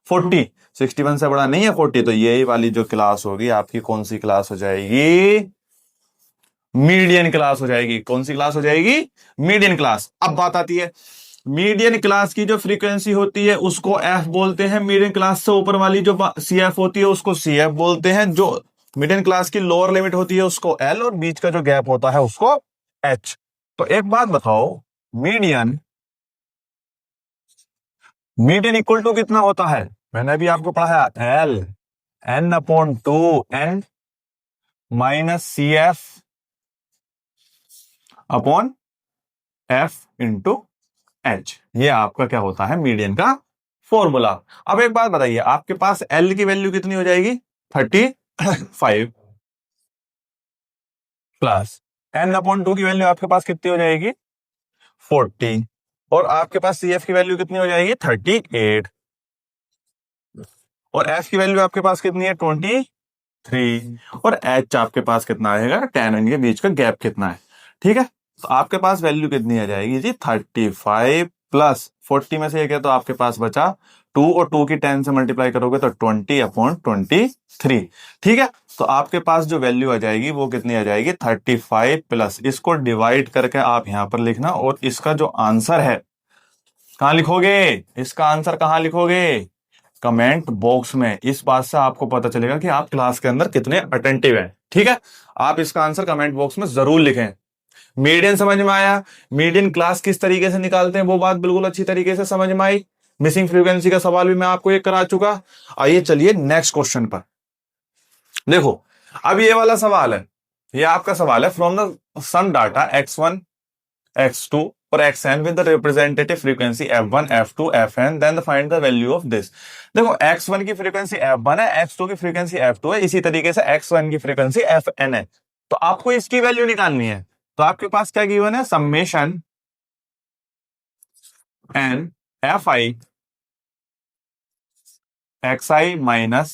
40। 61 से बड़ा नहीं है 40, तो यही वाली जो क्लास होगी आपकी कौन सी क्लास हो जाएगी? मीडियन क्लास हो जाएगी। कौन सी क्लास हो जाएगी? Median class. अब बात आती है मीडियन क्लास की जो फ्रीक्वेंसी होती है उसको एफ बोलते हैं, मीडियन क्लास से ऊपर वाली जो सी एफ होती है उसको सी एफ बोलते हैं, जो मीडियन क्लास की लोअर लिमिट होती है उसको एल, और बीच का जो गैप होता है उसको एच। तो एक बात बताओ, मीडियन मीडियन इक्वल टू कितना होता है? मैंने अभी आपको पढ़ाया l n upon two n minus c f upon f into h. ये आपका क्या होता है? मीडियन का फॉर्मूला। अब एक बात बताइए, आपके पास एल की वैल्यू कितनी हो जाएगी? 35 प्लस एन अपॉन टू की वैल्यू आपके पास कितनी हो जाएगी? 40, और आपके पास सी एफ की वैल्यू कितनी हो जाएगी? 38, और एफ की वैल्यू आपके पास कितनी है? 23, और एच आपके पास कितना आएगा? 10 इनके बीच का गैप कितना है? ठीक है, तो आपके पास वैल्यू कितनी आ जाएगी जी? 35 प्लस 40 में से एक है तो आपके पास बचा 2, और 2 की 10 से मल्टीप्लाई करोगे तो 20 अपॉन 23। ठीक है, तो आपके पास जो वैल्यू आ जाएगी वो कितनी आ जाएगी? 35 प्लस, इसको डिवाइड करके आप यहां पर लिखना, और इसका जो आंसर है कहां लिखोगे? इसका आंसर कहां लिखोगे? कमेंट बॉक्स में। इस बात से आपको पता चलेगा कि आप क्लास के अंदर कितने अटेंटिव हैं। ठीक है, आप इसका आंसर कमेंट बॉक्स में जरूर लिखें। मीडियन समझ में आया? मीडियन क्लास किस तरीके से निकालते हैं वो बात बिल्कुल अच्छी तरीके से समझ में आई। मिसिंग फ्रीक्वेंसी का सवाल भी मैं आपको एक करा चुका। आइए चलिए नेक्स्ट क्वेश्चन पर। देखो, अब ये वाला सवाल है, ये आपका सवाल है, from the some data x1 x2 और xn with the representative frequency f1 f2 fn, then find the value of this। देखो, x1 की फ्रीक्वेंसी f1 है, x2 की फ्रीक्वेंसी f2 है, इसी तरीके से x1 की फ्रीक्वेंसी fn है, तो आपको इसकी वैल्यू निकालनी है। तो आपके पास क्या गिवन है? Summation N F I X I minus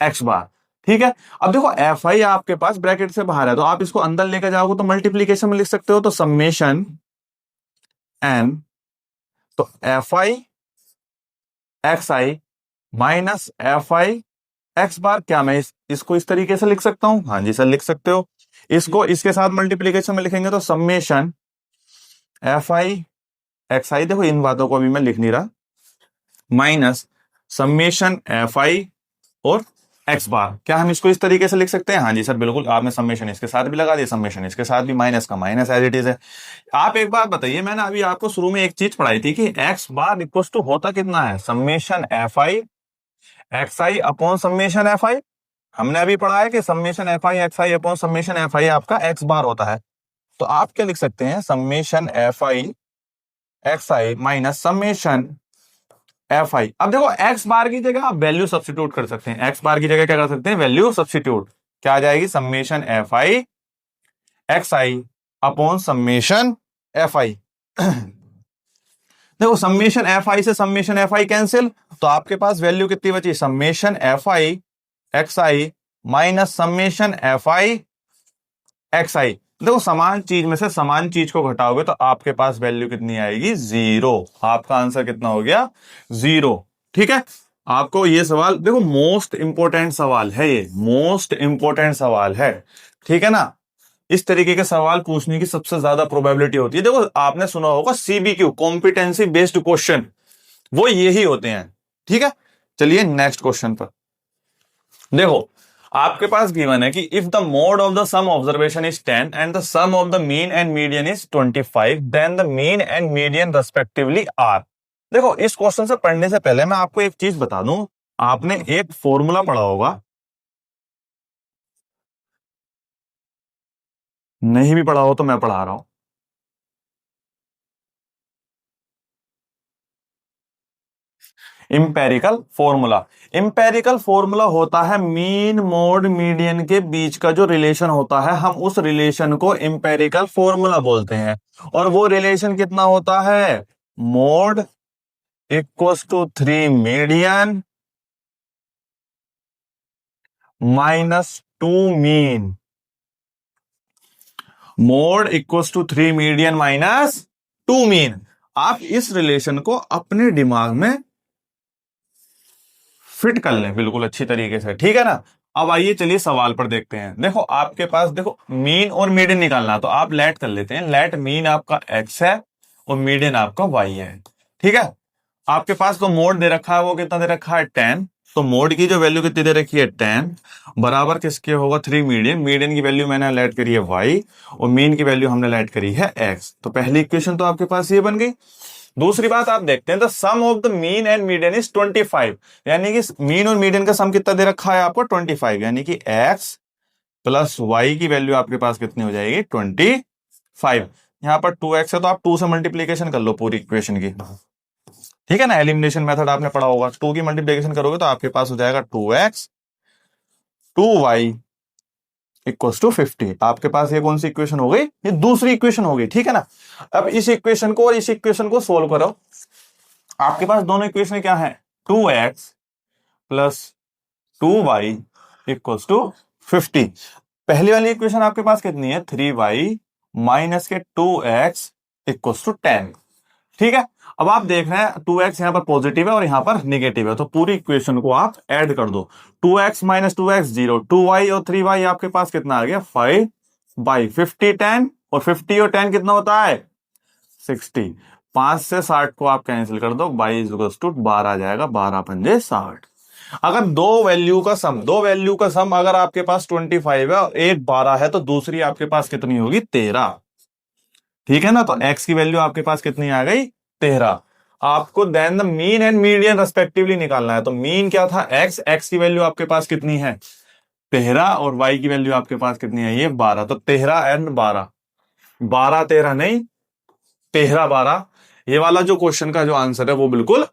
X bar. ठीक है, अब देखो एफ आई आपके पास ब्रैकेट से बाहर है, तो आप इसको अंदर लेकर जाओगे तो मल्टीप्लीकेशन में लिख सकते हो, तो समेशन एन, तो F I X I minus F I X bar. क्या मैं इसको इस तरीके से लिख सकता हूं? हाँ जी सर, लिख सकते हो। इसको इसके साथ मल्टीप्लीकेशन में लिखेंगे तो summation F I X I, देखो इन बातों को अभी मैं लिख नहीं रहा, माइनस समेशन एफ आई और एक्स बार। क्या हम इसको इस तरीके से लिख सकते हैं? हाँ जी सर बिल्कुल, आपने समेशन इसके साथ भी लगा दिया, समेशन इसके साथ भी, माइनस का माइनस एज इट इज है। आप एक बात बताइए, मैंने अभी आपको शुरू में एक चीज पढ़ाई थी कि एक्स बार इक्वल टू होता कितना है? Summation F I X I upon summation F I. हमने अभी पढ़ा है कि summation F I X I upon summation F I आपका एक्स बार होता है, तो आप क्या लिख सकते हैं? Summation F I X I minus summation F i. अब देखो एक्स बार की जगह आप वैल्यू सब्स्टिट्यूट कर सकते हैं, एक्स बार की जगह क्या कर सकते हैं? Value substitute. क्या आ जाएगी? Summation F I X I upon summation F I. देखो, समेशन एफ आई से समेशन एफ आई कैंसिल, तो आपके पास वैल्यू कितनी बची? Summation F I X I minus summation F I X I. देखो, समान चीज में से समान चीज को घटाओगे तो आपके पास वैल्यू कितनी आएगी? 0। आपका आंसर कितना हो गया? 0। ठीक है, आपको ये सवाल देखो मोस्ट इंपोर्टेंट सवाल है, ये मोस्ट इंपोर्टेंट सवाल है। ठीक है ना, इस तरीके के सवाल पूछने की सबसे ज्यादा प्रोबेबिलिटी होती है। देखो, आपने सुना होगा सीबीक्यू, कॉम्पिटेंसी बेस्ड क्वेश्चन, वो यही होते हैं। ठीक है, चलिए नेक्स्ट क्वेश्चन पर। देखो, आपके पास गिवन है कि if the mode of the sum observation is 10 and the sum of the mean and median is 25, then the mean and median respectively are. देखो, इस क्वेश्चन से पढ़ने से पहले मैं आपको एक चीज बता दूं, आपने एक फॉर्मूला पढ़ा होगा, नहीं भी पढ़ा हो तो मैं पढ़ा रहा हूं। इंपेरिकल फॉर्मूला, इंपेरिकल फॉर्मूला होता है मीन मोड मीडियन के बीच का जो रिलेशन होता है, हम उस रिलेशन को इंपेरिकल फॉर्मूला बोलते हैं। और वो रिलेशन कितना होता है? Mode equals to 3 median minus 2 mean. Mode equals to 3 median minus 2 mean. आप इस रिलेशन को अपने दिमाग में फिट कर लें बिल्कुल अच्छी तरीके से, ठीक है ना। अब आइए चलिए सवाल पर देखते हैं। देखो आपके पास देखो मीन और मीडियन निकालना, तो आप लेट कर लेते हैं। लेट मीन आपका x है और मीडियन आपका y है, ठीक है। आपके पास तो मोड दे रखा है, वो कितना दे रखा है 10, तो मोड की जो वैल्यू कितनी दे रखी है 10 बराबर किसके होगा 3 मीडियन। मीडियन की वैल्यू मैंने लेट करी है y और मीन की वैल्यू हमने लेट करी है x। तो पहली इक्वेशन तो आपके पास ये बन गई। दूसरी बात आप देखते हैं, the sum of the mean and median is 25, यानी कि मीन और मीडियन का सम कितना दे रखा है आपको 25, यानी कि x प्लस वाई की वैल्यू आपके पास कितनी हो जाएगी 25। यहां पर 2x है तो आप 2 से मल्टीप्लीकेशन कर लो पूरी इक्वेशन की, ठीक है ना। एलिमिनेशन मेथड आपने पढ़ा होगा, 2 की मल्टीप्लीकेशन करोगे तो आपके पास हो जाएगा 2x 2y इक्वल्स टू 50। आपके पास ये कौन सी इक्वेशन हो गई, ये दूसरी इक्वेशन हो गई, ठीक है ना। अब इस इक्वेशन को और इस इक्वेशन को सोल्व करो। आपके पास दोनों इक्वेशन क्या है 2x plus 2y equals to 50। पहली वाली इक्वेशन आपके पास कितनी है 3y माइनस के 2x इक्वल्स टू 10, ठीक है। अब आप देख रहे हैं 2x यहां पर पॉजिटिव है और यहां पर नेगेटिव है, तो पूरी इक्वेशन को आप ऐड कर दो। 2x माइनस 2x 0, 2y और 3y आपके पास कितना आ गया 5 बाई 50 10, और 50 और 10 कितना होता है 60। 5 से 60 को आप कैंसिल कर दो, 12 आ जाएगा, 12 पंजे 60। अगर दो वैल्यू का सम अगर आपके पास 25 है और एक 12 है तो दूसरी आपके पास कितनी होगी 13, ठीक है ना। तो x की वैल्यू आपके पास कितनी आ गई 13। आपको then the mean and median respectively निकालना है। तो मीन क्या था x की वैल्यू आपके पास कितनी है 13 और y की वैल्यू आपके पास कितनी है ये 12। तो 13 एंड 12, 12 13 नहीं 13 12, ये वाला जो क्वेश्चन का जो आंसर है वो बिल्कुल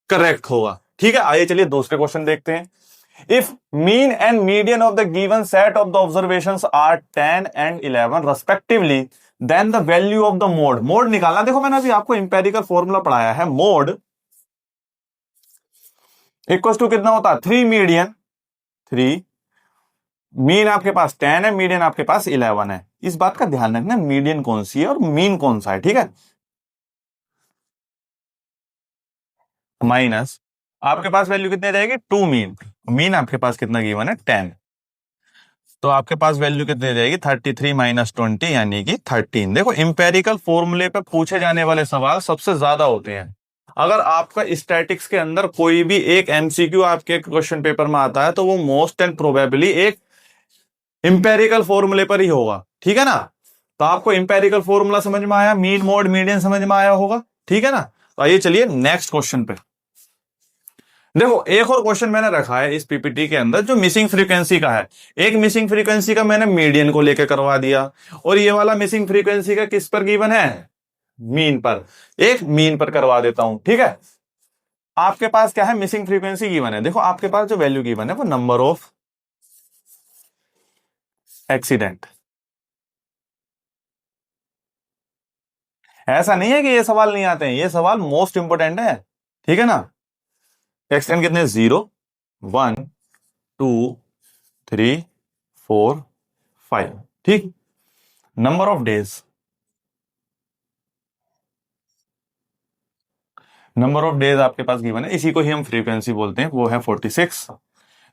करेक्ट होगा, ठीक है। आइए चलिए दूसरे क्वेश्चन देखते हैं। If mean and median of the given set of the observations are 10 and 11 respectively, then the value of the mode. Mode निकालना, देखो मैंने अभी आपको इंपेरिकल फॉर्मूला पढ़ाया है। मोड इक्वल टू कितना होता है 3 मीडियन 3, मीन आपके पास 10 है, मीडियन आपके पास 11 है। इस बात का ध्यान रखना मीडियन कौन सी है और मीन कौन सा है, ठीक है। माइनस आपके पास वैल्यू कितनी रहेगी 2 मीन, मीन आपके पास कितना गिवन है 10, तो आपके पास वैल्यू कितनी रहेगी 33 माइनस 20 यानी कि 13। देखो इंपेरिकल फॉर्मूले पे पूछे जाने वाले सवाल सबसे ज्यादा होते हैं। अगर आपका स्टैटिक्स के अंदर कोई भी एक एमसीक्यू आपके क्वेश्चन पेपर में आता है तो वो मोस्ट एंड प्रोबेबली एक इंपेरिकल फॉर्मूले पर ही होगा, ठीक है ना। तो आपको इंपेरिकल फॉर्मूला समझ में आया, मीन मोड मीडियन समझ में आया होगा, ठीक है ना। तो आइए चलिए नेक्स्ट क्वेश्चन पे। देखो एक और क्वेश्चन मैंने रखा है इस पीपीटी के अंदर जो मिसिंग फ्रीक्वेंसी का है। एक मिसिंग फ्रीक्वेंसी का मैंने मीडियन को लेकर करवा दिया और ये वाला मिसिंग फ्रीक्वेंसी का किस पर गिवन है मीन पर, एक मीन पर करवा देता हूं, ठीक है। आपके पास क्या है मिसिंग फ्रीक्वेंसी गिवन है। देखो आपके पास जो वैल्यू गिवन है वो नंबर ऑफ एक्सीडेंट। ऐसा नहीं है कि ये सवाल नहीं आते हैं, ये सवाल मोस्ट इंपोर्टेंट है, ठीक है ना। एक्सीडेंट कितने 0 1 2 3 4 5, ठीक। Number of days, number of days आपके पास गिवन है, इसी को ही हम फ्रीक्वेंसी बोलते हैं, वो है 46।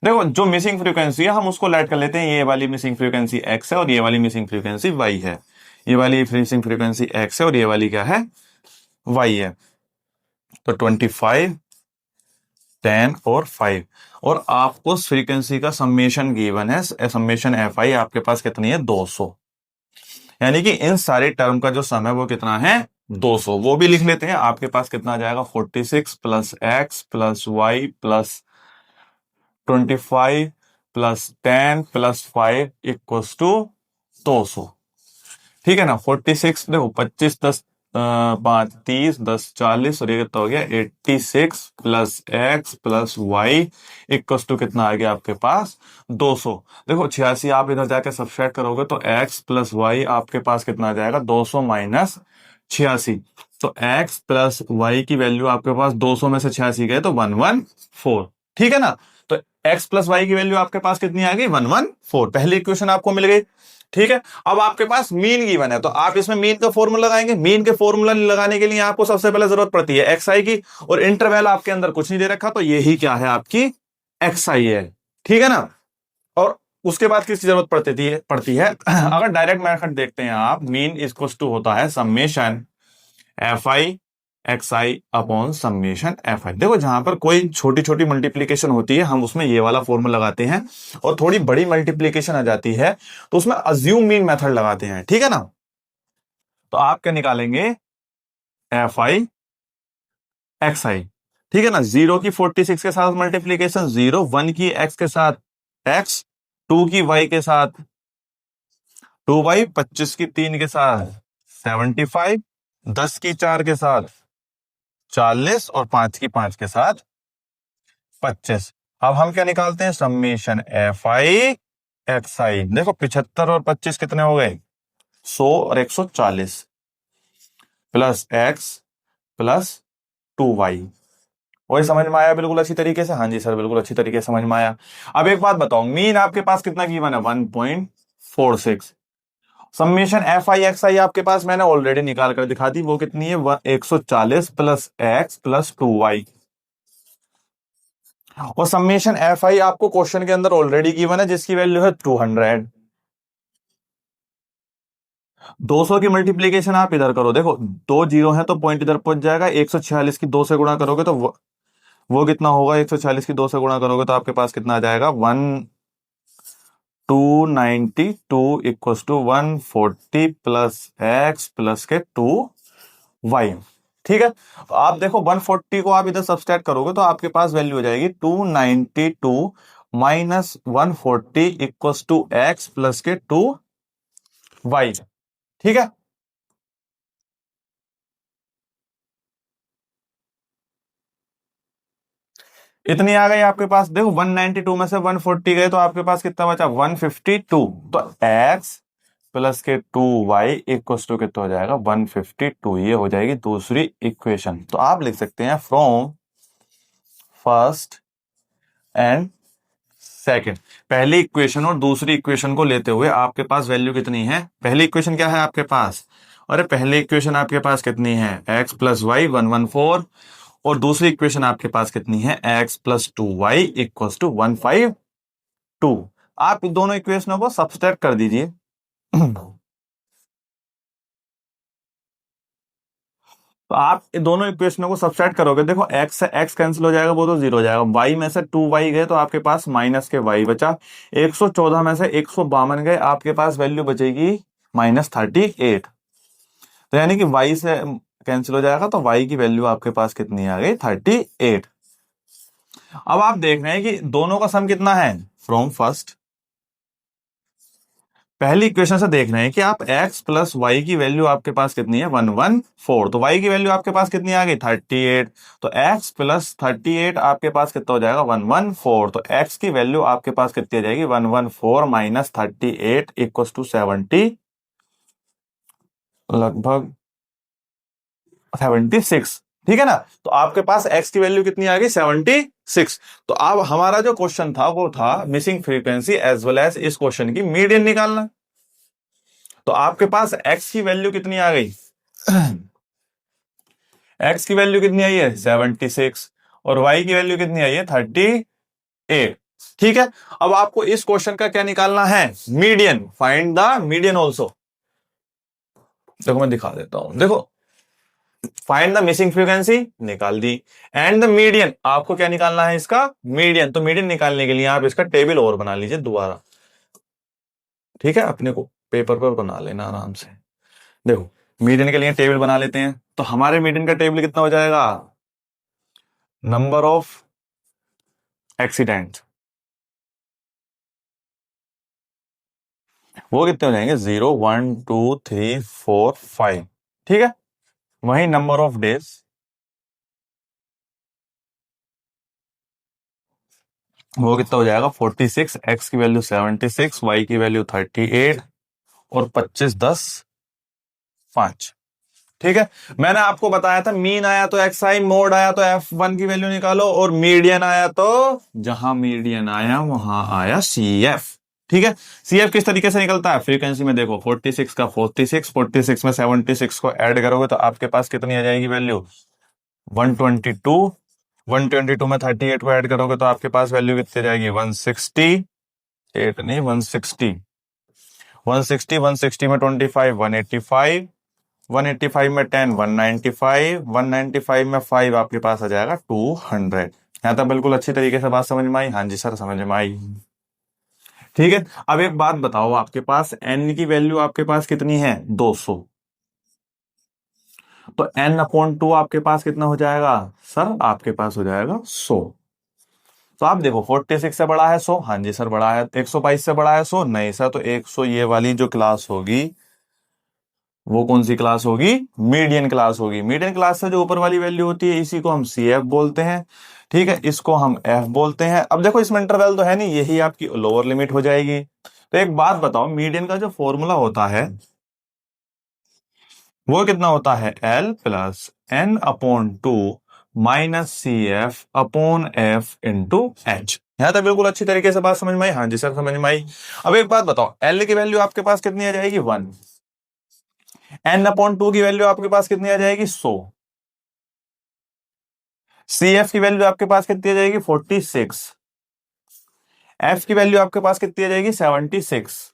देखो जो मिसिंग फ्रीक्वेंसी है हम उसको लेट कर लेते हैं, ये वाली मिसिंग फ्रीक्वेंसी x है और ये वाली मिसिंग फ्रीक्वेंसी y है। ये वाली मिसिंग फ्रीक्वेंसी x है और ये वाली क्या है y है। तो 25 10 और 5, और आपको फ्रीक्वेंसी का समेशन गिवन है, समेशन fi आपके पास कितनी है 200, यानी कि इन सारे टर्म का जो सम है वो कितना है 200। वो भी लिख लेते हैं। आपके पास कितना आ जाएगा 46 plus x plus y plus 25 plus 10 plus 5 equals to 200, ठीक है ना। 46 देखो 25 10 5 30 10 40 और ये कितना हो गया 86 plus x plus y equals to कितना आ गया आपके पास 200। देखो 86 आप इधर जाके सब्ट्रैक्ट करोगे तो x प्लस y आपके पास कितना आ जाएगा 200 माइनस 86। तो x प्लस y की वैल्यू आपके पास 200 में से 86 गए तो 114, ठीक है ना। तो x प्लस y की वैल्यू आपके पास कितनी आ गई 114। पहली इक्वेशन आपको मिल गई, ठीक है। अब आपके पास मीन गिवन है तो आप इसमें मीन का फॉर्मूला लगाएंगे। मीन के फॉर्मूला लगाने के लिए आपको सबसे पहले जरूरत पड़ती है xi की, और इंटरवल आपके अंदर कुछ नहीं दे रखा तो यही क्या है आपकी एक्स आई है, ठीक है ना। और उसके बाद किसकी जरूरत पड़ती है अगर डायरेक्ट मेथड देखते हैं आप, मीन इक्वल टू होता है summation F I X I upon summation F I. देखो जहां पर कोई छोटी छोटी मल्टीप्लीकेशन होती है हम उसमें ये वाला फॉर्मूला लगाते हैं, और थोड़ी बड़ी मल्टीप्लीकेशन आ जाती है तो उसमें अज्यूम मीन मेथड लगाते हैं, ठीक है ना। तो आप क्या निकालेंगे, एफ आई एक्स आई, ठीक है ना। 0 की 46 के साथ मल्टीप्लीकेशन 0, 1 की x के साथ x, 2 की y के साथ 2y, 25 की 3 के साथ 75, 10 की 4 के साथ 40 और 5 की 5 के साथ 25। अब हम क्या निकालते हैं, summation F I X I. देखो 75 और 25 कितने हो गए, 100 और 140 प्लस x प्लस 2y। वही समझ में आया बिल्कुल अच्छी तरीके से, हाँ जी सर बिल्कुल अच्छी तरीके से समझ में आया। अब एक बात बताओ, मीन आपके पास कितना गिवन है, 1.46। समेशन एफ आई एक्स आई आपके पास मैंने ऑलरेडी निकाल कर दिखा दी, वो कितनी है, 140 प्लस एक्स प्लस 2y। और समेशन एफ आई आपको क्वेश्चन के अंदर ऑलरेडी गिवन है जिसकी वैल्यू है 200। 200 की मल्टीप्लीकेशन आप इधर करो, देखो दो जीरो है तो पॉइंट इधर पहुंच जाएगा, 146 की 2 से गुणा करोगे तो वो कितना होगा, 140 की 2 से गुणा करोगे तो आपके पास कितना आ जाएगा, 292 equal to 140 plus x plus के 2y। ठीक है, तो आप देखो 140 को आप इधर सब्सट्रैक्ट करोगे तो आपके पास वैल्यू हो जाएगी 292 minus 140 equal to x plus के 2y। ठीक है, इतनी आ गई आपके पास। देखो 192 में से 140 गए तो आपके पास कितना बचा, 152। तो x प्लस के 2y इक्वल टू कितना हो जाएगा, 152। ये हो जाएगी दूसरी इक्वेशन। तो आप लिख सकते हैं फ्रॉम फर्स्ट एंड सेकंड, पहली इक्वेशन और दूसरी इक्वेशन को लेते हुए आपके पास वैल्यू कितनी है। पहली इक्वेशन क्या है आपके पास, अरे पहली इक्वेशन आपके पास कितनी है, x प्लस वाई 114, और दूसरी इक्वेशन आपके पास कितनी है, x plus 2y equal to 152। आप दोनों इक्वेशनों को सब्सट्रैक्ट कर दीजिए। तो आप दोनों इक्वेशनों को सब्सट्रैक्ट करोगे, देखो x से x कैंसिल हो जाएगा, वो तो 0 हो जाएगा। y में से 2y गए तो आपके पास माइनस के y बचा। 114 में से 152 गए, आपके पास वैल्यू बचेगी -38। तो यानी कि y से कैंसिल हो जाएगा तो y की वैल्यू आपके पास कितनी आ गई, 38। अब आप देख रहे हैं कि दोनों का सम कितना है, फ्रॉम फर्स्ट, पहली इक्वेशन से देख रहे हैं कि आप x प्लस वाई की वैल्यू आपके पास कितनी है, 114। तो y की वैल्यू आपके पास कितनी आ गई, 38। तो x प्लस 38 आपके पास कितना हो जाएगा, 114। तो x की वैल्यू आपके पास कितनी आ जाएगी, 114 माइनस 38 इक्वल टू 70, लगभग 76। ठीक है ना। तो आपके पास x की वैल्यू कितनी आ गई, 76। तो अब हमारा जो क्वेश्चन था वो था missing frequency as well as इस क्वेश्चन की मीडियन निकालना। तो आपके पास x की वैल्यू कितनी आ गई, x की वैल्यू कितनी आई है, 76, और y की वैल्यू कितनी आई है, 38। ठीक है, अब आपको इस क्वेश्चन का क्या निकालना है, median. Find the median also. देखो मैं दिखा देता हूं, देखो फाइंड द मिसिंग फ्रीक्वेंसी निकाल दी, एंड द मीडियन आपको क्या निकालना है, इसका मीडियन। तो मीडियन निकालने के लिए आप इसका टेबल और बना लीजिए दोबारा। ठीक है, अपने को पेपर पर बना लेना आराम से। देखो मीडियन के लिए टेबल बना लेते हैं, तो हमारे मीडियन का टेबल कितना हो जाएगा, नंबर ऑफ एक्सीडेंट, वो कितने हो जाएंगे, 0 1 2 3 4 5। ठीक है, वही नंबर ऑफ डेज, वो कितना हो जाएगा, 46। एक्स की वैल्यू 76, वाई की वैल्यू 38, और 25 10 5। ठीक है, मैंने आपको बताया था मीन आया तो एक्स आई, मोड आया तो F1 की वैल्यू निकालो, और मीडियन आया तो जहां मीडियन आया वहां आया CF। ठीक है, CF किस तरीके से निकलता है, फ्रीक्वेंसी में देखो 46 का 46 में 76 को ऐड करोगे तो आपके पास कितनी आ जाएगी वैल्यू, 122 122 में 38 को ऐड करोगे तो आपके पास वैल्यू कितनी जाएगी, 168 नहीं 160, 160, 160 में 25 185, 185 में 10 195, 195 में 5 आपके पास आ जाएगा 200। यहाँ तक बिल्कुल अच्छी तरीके से बात समझ में आई? हाँ जी सर समझ में आई। ठीक है, अब एक बात बताओ, आपके पास n की वैल्यू आपके पास कितनी है, 200, तो n/2 आपके पास कितना हो जाएगा सर, आपके पास हो जाएगा 100। तो आप देखो 46 से बड़ा है 100, हाँ जी सर बड़ा है। 122 से बड़ा है 100, नहीं सर, तो 100 ये वाली जो क्लास होगी वो कौन सी क्लास होगी, मीडियन क्लास होगी। मीडियन क्लास से जो ऊपर वाली वैल्यू होती है इसी को हम CF बोलते हैं, ठीक है, इसको हम F बोलते हैं। अब देखो इसमें इंटरवल तो है नहीं, यही आपकी लोअर लिमिट हो जाएगी। तो एक बात बताओ, मीडियन का जो फॉर्मूला होता है वो कितना होता है, L plus N/2 minus CF/F into H। यहां तक बिल्कुल अच्छी तरीके से बात समझ में आई? हाँ जी सर समझ में आई। अब एक बात बताओ, L की वैल्यू आपके पास कितनी आ जाएगी, 1, N/2 की वैल्यू आपके पास कितनी आ जाएगी, 100, CF की वैल्यू आपके पास कितनी आ जाएगी, 46, F की वैल्यू आपके पास कितनी आ जाएगी, 76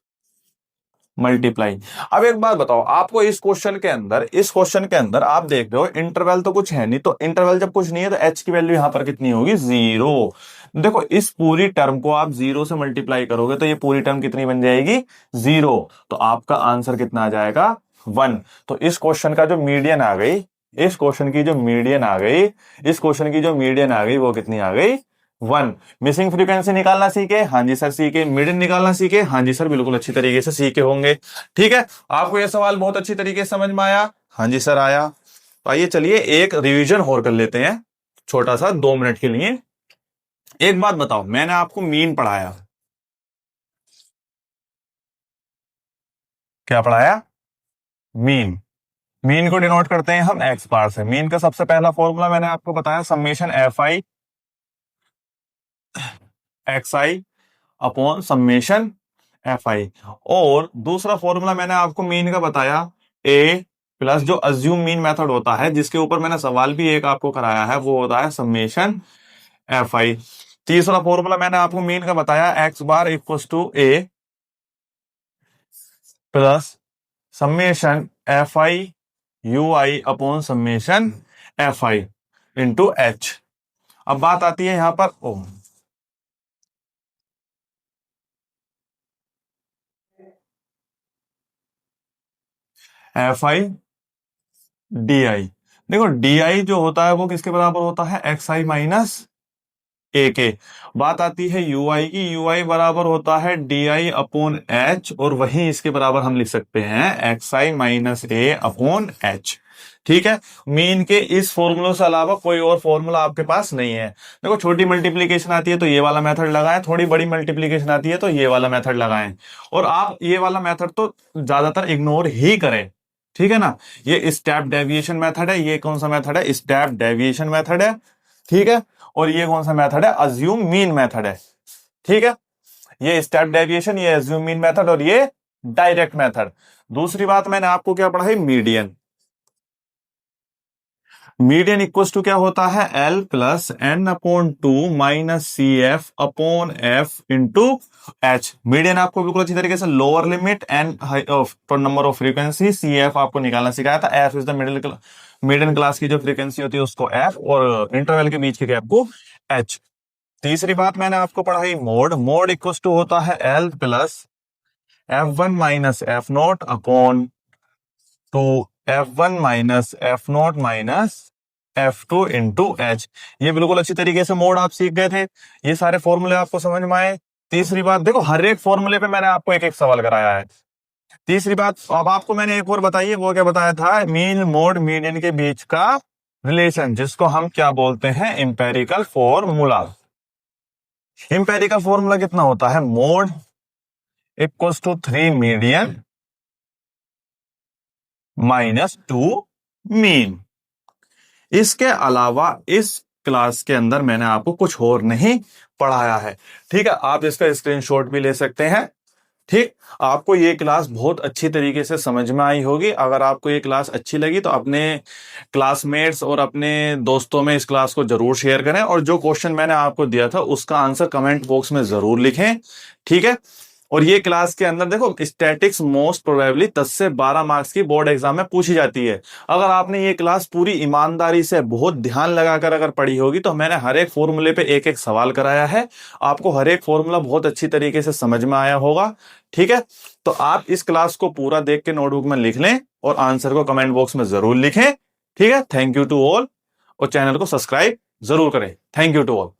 मल्टीप्लाई। अब एक बात बताओ, आपको इस क्वेश्चन के अंदर आप देख रहे हो इंटरवल तो कुछ है नहीं, तो इंटरवल जब कुछ नहीं है तो H की वैल्यू यहां पर कितनी होगी, 0। देखो इस पूरी टर्म को आप 0 से मल्टीप्लाई करोगे तो ये पूरी टर्म कितनी बन जाएगी, 0। तो आपका आंसर कितना आ जाएगा, 1। तो इस क्वेश्चन का जो मीडियन आ गई, इस क्वेश्चन की जो मीडियन आ गई, इस क्वेश्चन की जो मीडियन आ गई वो कितनी आ गई, 1। मिसिंग फ्रीक्वेंसी निकालना सीखे, हाँ जी सर सीखे। मीडियन निकालना सीखे, हाँ जी सर बिल्कुल अच्छी तरीके से सीखे होंगे। ठीक है, आपको यह सवाल बहुत अच्छी तरीके से समझ में आया? हाँ जी सर आया। तो आइए चलिए एक रिवीजन और कर लेते हैं छोटा सा, 2 मिनट के लिए। एक बात बताओ, मैंने आपको मीन पढ़ाया, क्या पढ़ाया, मीन। मीन को डिनोट करते हैं हम एक्स बार से। मीन का सबसे पहला फॉर्मूला मैंने आपको बताया, summation FI XI upon summation FI। और दूसरा फॉर्मूला मैंने आपको मीन का बताया, A प्लस जो अज्यूम मीन मेथड होता है, जिसके ऊपर मैंने सवाल भी एक आपको कराया है, वो होता है समेशन FI। तीसरा फॉर्मूला मैंने आपको मीन का बताया, x bar equal to A plus summation FI UI upon summation FI into H। अब बात आती है यहां पर FI DI। देखो DI जो होता है वो किसके बराबर होता है, XI माइनस A के। बात आती है UI की, UI बराबर होता है DI अपॉन H, और वहीं इसके बराबर हम लिख सकते हैं XI minus A upon H। ठीक है, मीन के इस फॉर्मूले से अलावा कोई और फॉर्मूला आपके पास नहीं है। देखो छोटी मल्टीप्लीकेशन आती है तो ये वाला मेथड लगाएं, थोड़ी बड़ी मल्टीप्लीकेशन आती है तो ये वाला मेथड लगाएं, और आप ये वाला मेथड तो ज्यादातर इग्नोर ही करें। ठीक है ना, ये स्टेप डेविएशन मेथड है। ये कौन सा मेथड है, स्टेप डेविएशन मेथड है। ठीक है, और ये कौन सा मेथड है, अज्यूम मीन मेथड है। ठीक है, ये स्टेप डेविएशन, ये अज्यूम मीन मेथड, और ये डायरेक्ट मेथड। दूसरी बात मैंने आपको क्या पढ़ा है, मीडियन। मीडियन इक्वल्स टू क्या होता है, L plus N/2 minus CF/F into H। Median आपको बिल्कुल अच्छी तरीके से lower limit N number of frequency, CF आपको निकालना सिखाया था। F is the middle class की जो फ्रीक्वेंसी होती है उसको F, और इंटरवल के बीच के गैप को H। तीसरी बात मैंने आपको पढ़ाई मोड। मोड इक्वल्स टू होता है L plus F1 minus F0 upon 2 F1 minus F0 minus F2 into H। ये बिल्कुल अच्छी तरीके से मोड आप सीख गए थे, ये सारे फॉर्मूले आपको समझ में आए। तीसरी बात देखो, हर एक फॉर्मूले पे मैंने आपको एक एक सवाल कराया है। तीसरी बात अब आपको मैंने एक और बताई है, वो क्या बताया था, मीन मोड मीडियन के बीच का रिलेशन, जिसको हम क्या बोलते हैं, इंपेरिकल फॉर्मूला। इंपेरिकल फॉर्मूला कितना होता है, mode equals to 3 median minus 2 mean. इसके अलावा इस क्लास के अंदर मैंने आपको कुछ और नहीं पढ़ाया है। ठीक है, आप इसका स्क्रीनशॉट भी ले सकते हैं, ठीक, आपको ये क्लास बहुत अच्छी तरीके से समझ में आई होगी। अगर आपको ये क्लास अच्छी लगी तो अपने क्लासमेट्स और अपने दोस्तों में इस क्लास को जरूर शेयर करें, और जो क्वेश्चन मैंने आपको दिया था उसका आंसर कमेंट बॉक्स में जरूर लिखें। ठीक है, और ये क्लास के अंदर देखो स्टैटिक्स मोस्ट प्रोबेबली 10 से 12 मार्क्स की बोर्ड एग्जाम में पूछी जाती है। अगर आपने ये क्लास पूरी ईमानदारी से बहुत ध्यान लगाकर अगर पढ़ी होगी तो मैंने हर एक फॉर्मूले पे एक एक सवाल कराया है, आपको हर एक फॉर्मूला बहुत अच्छी तरीके से समझ में आया होगा। ठीक है, तो आप इस क्लास को पूरा देख के नोटबुक में लिख लें और आंसर को कमेंट बॉक्स में जरूर लिखें। ठीक है, थैंक यू टू ऑल, और चैनल को सब्सक्राइब जरूर करें। Thank you to all.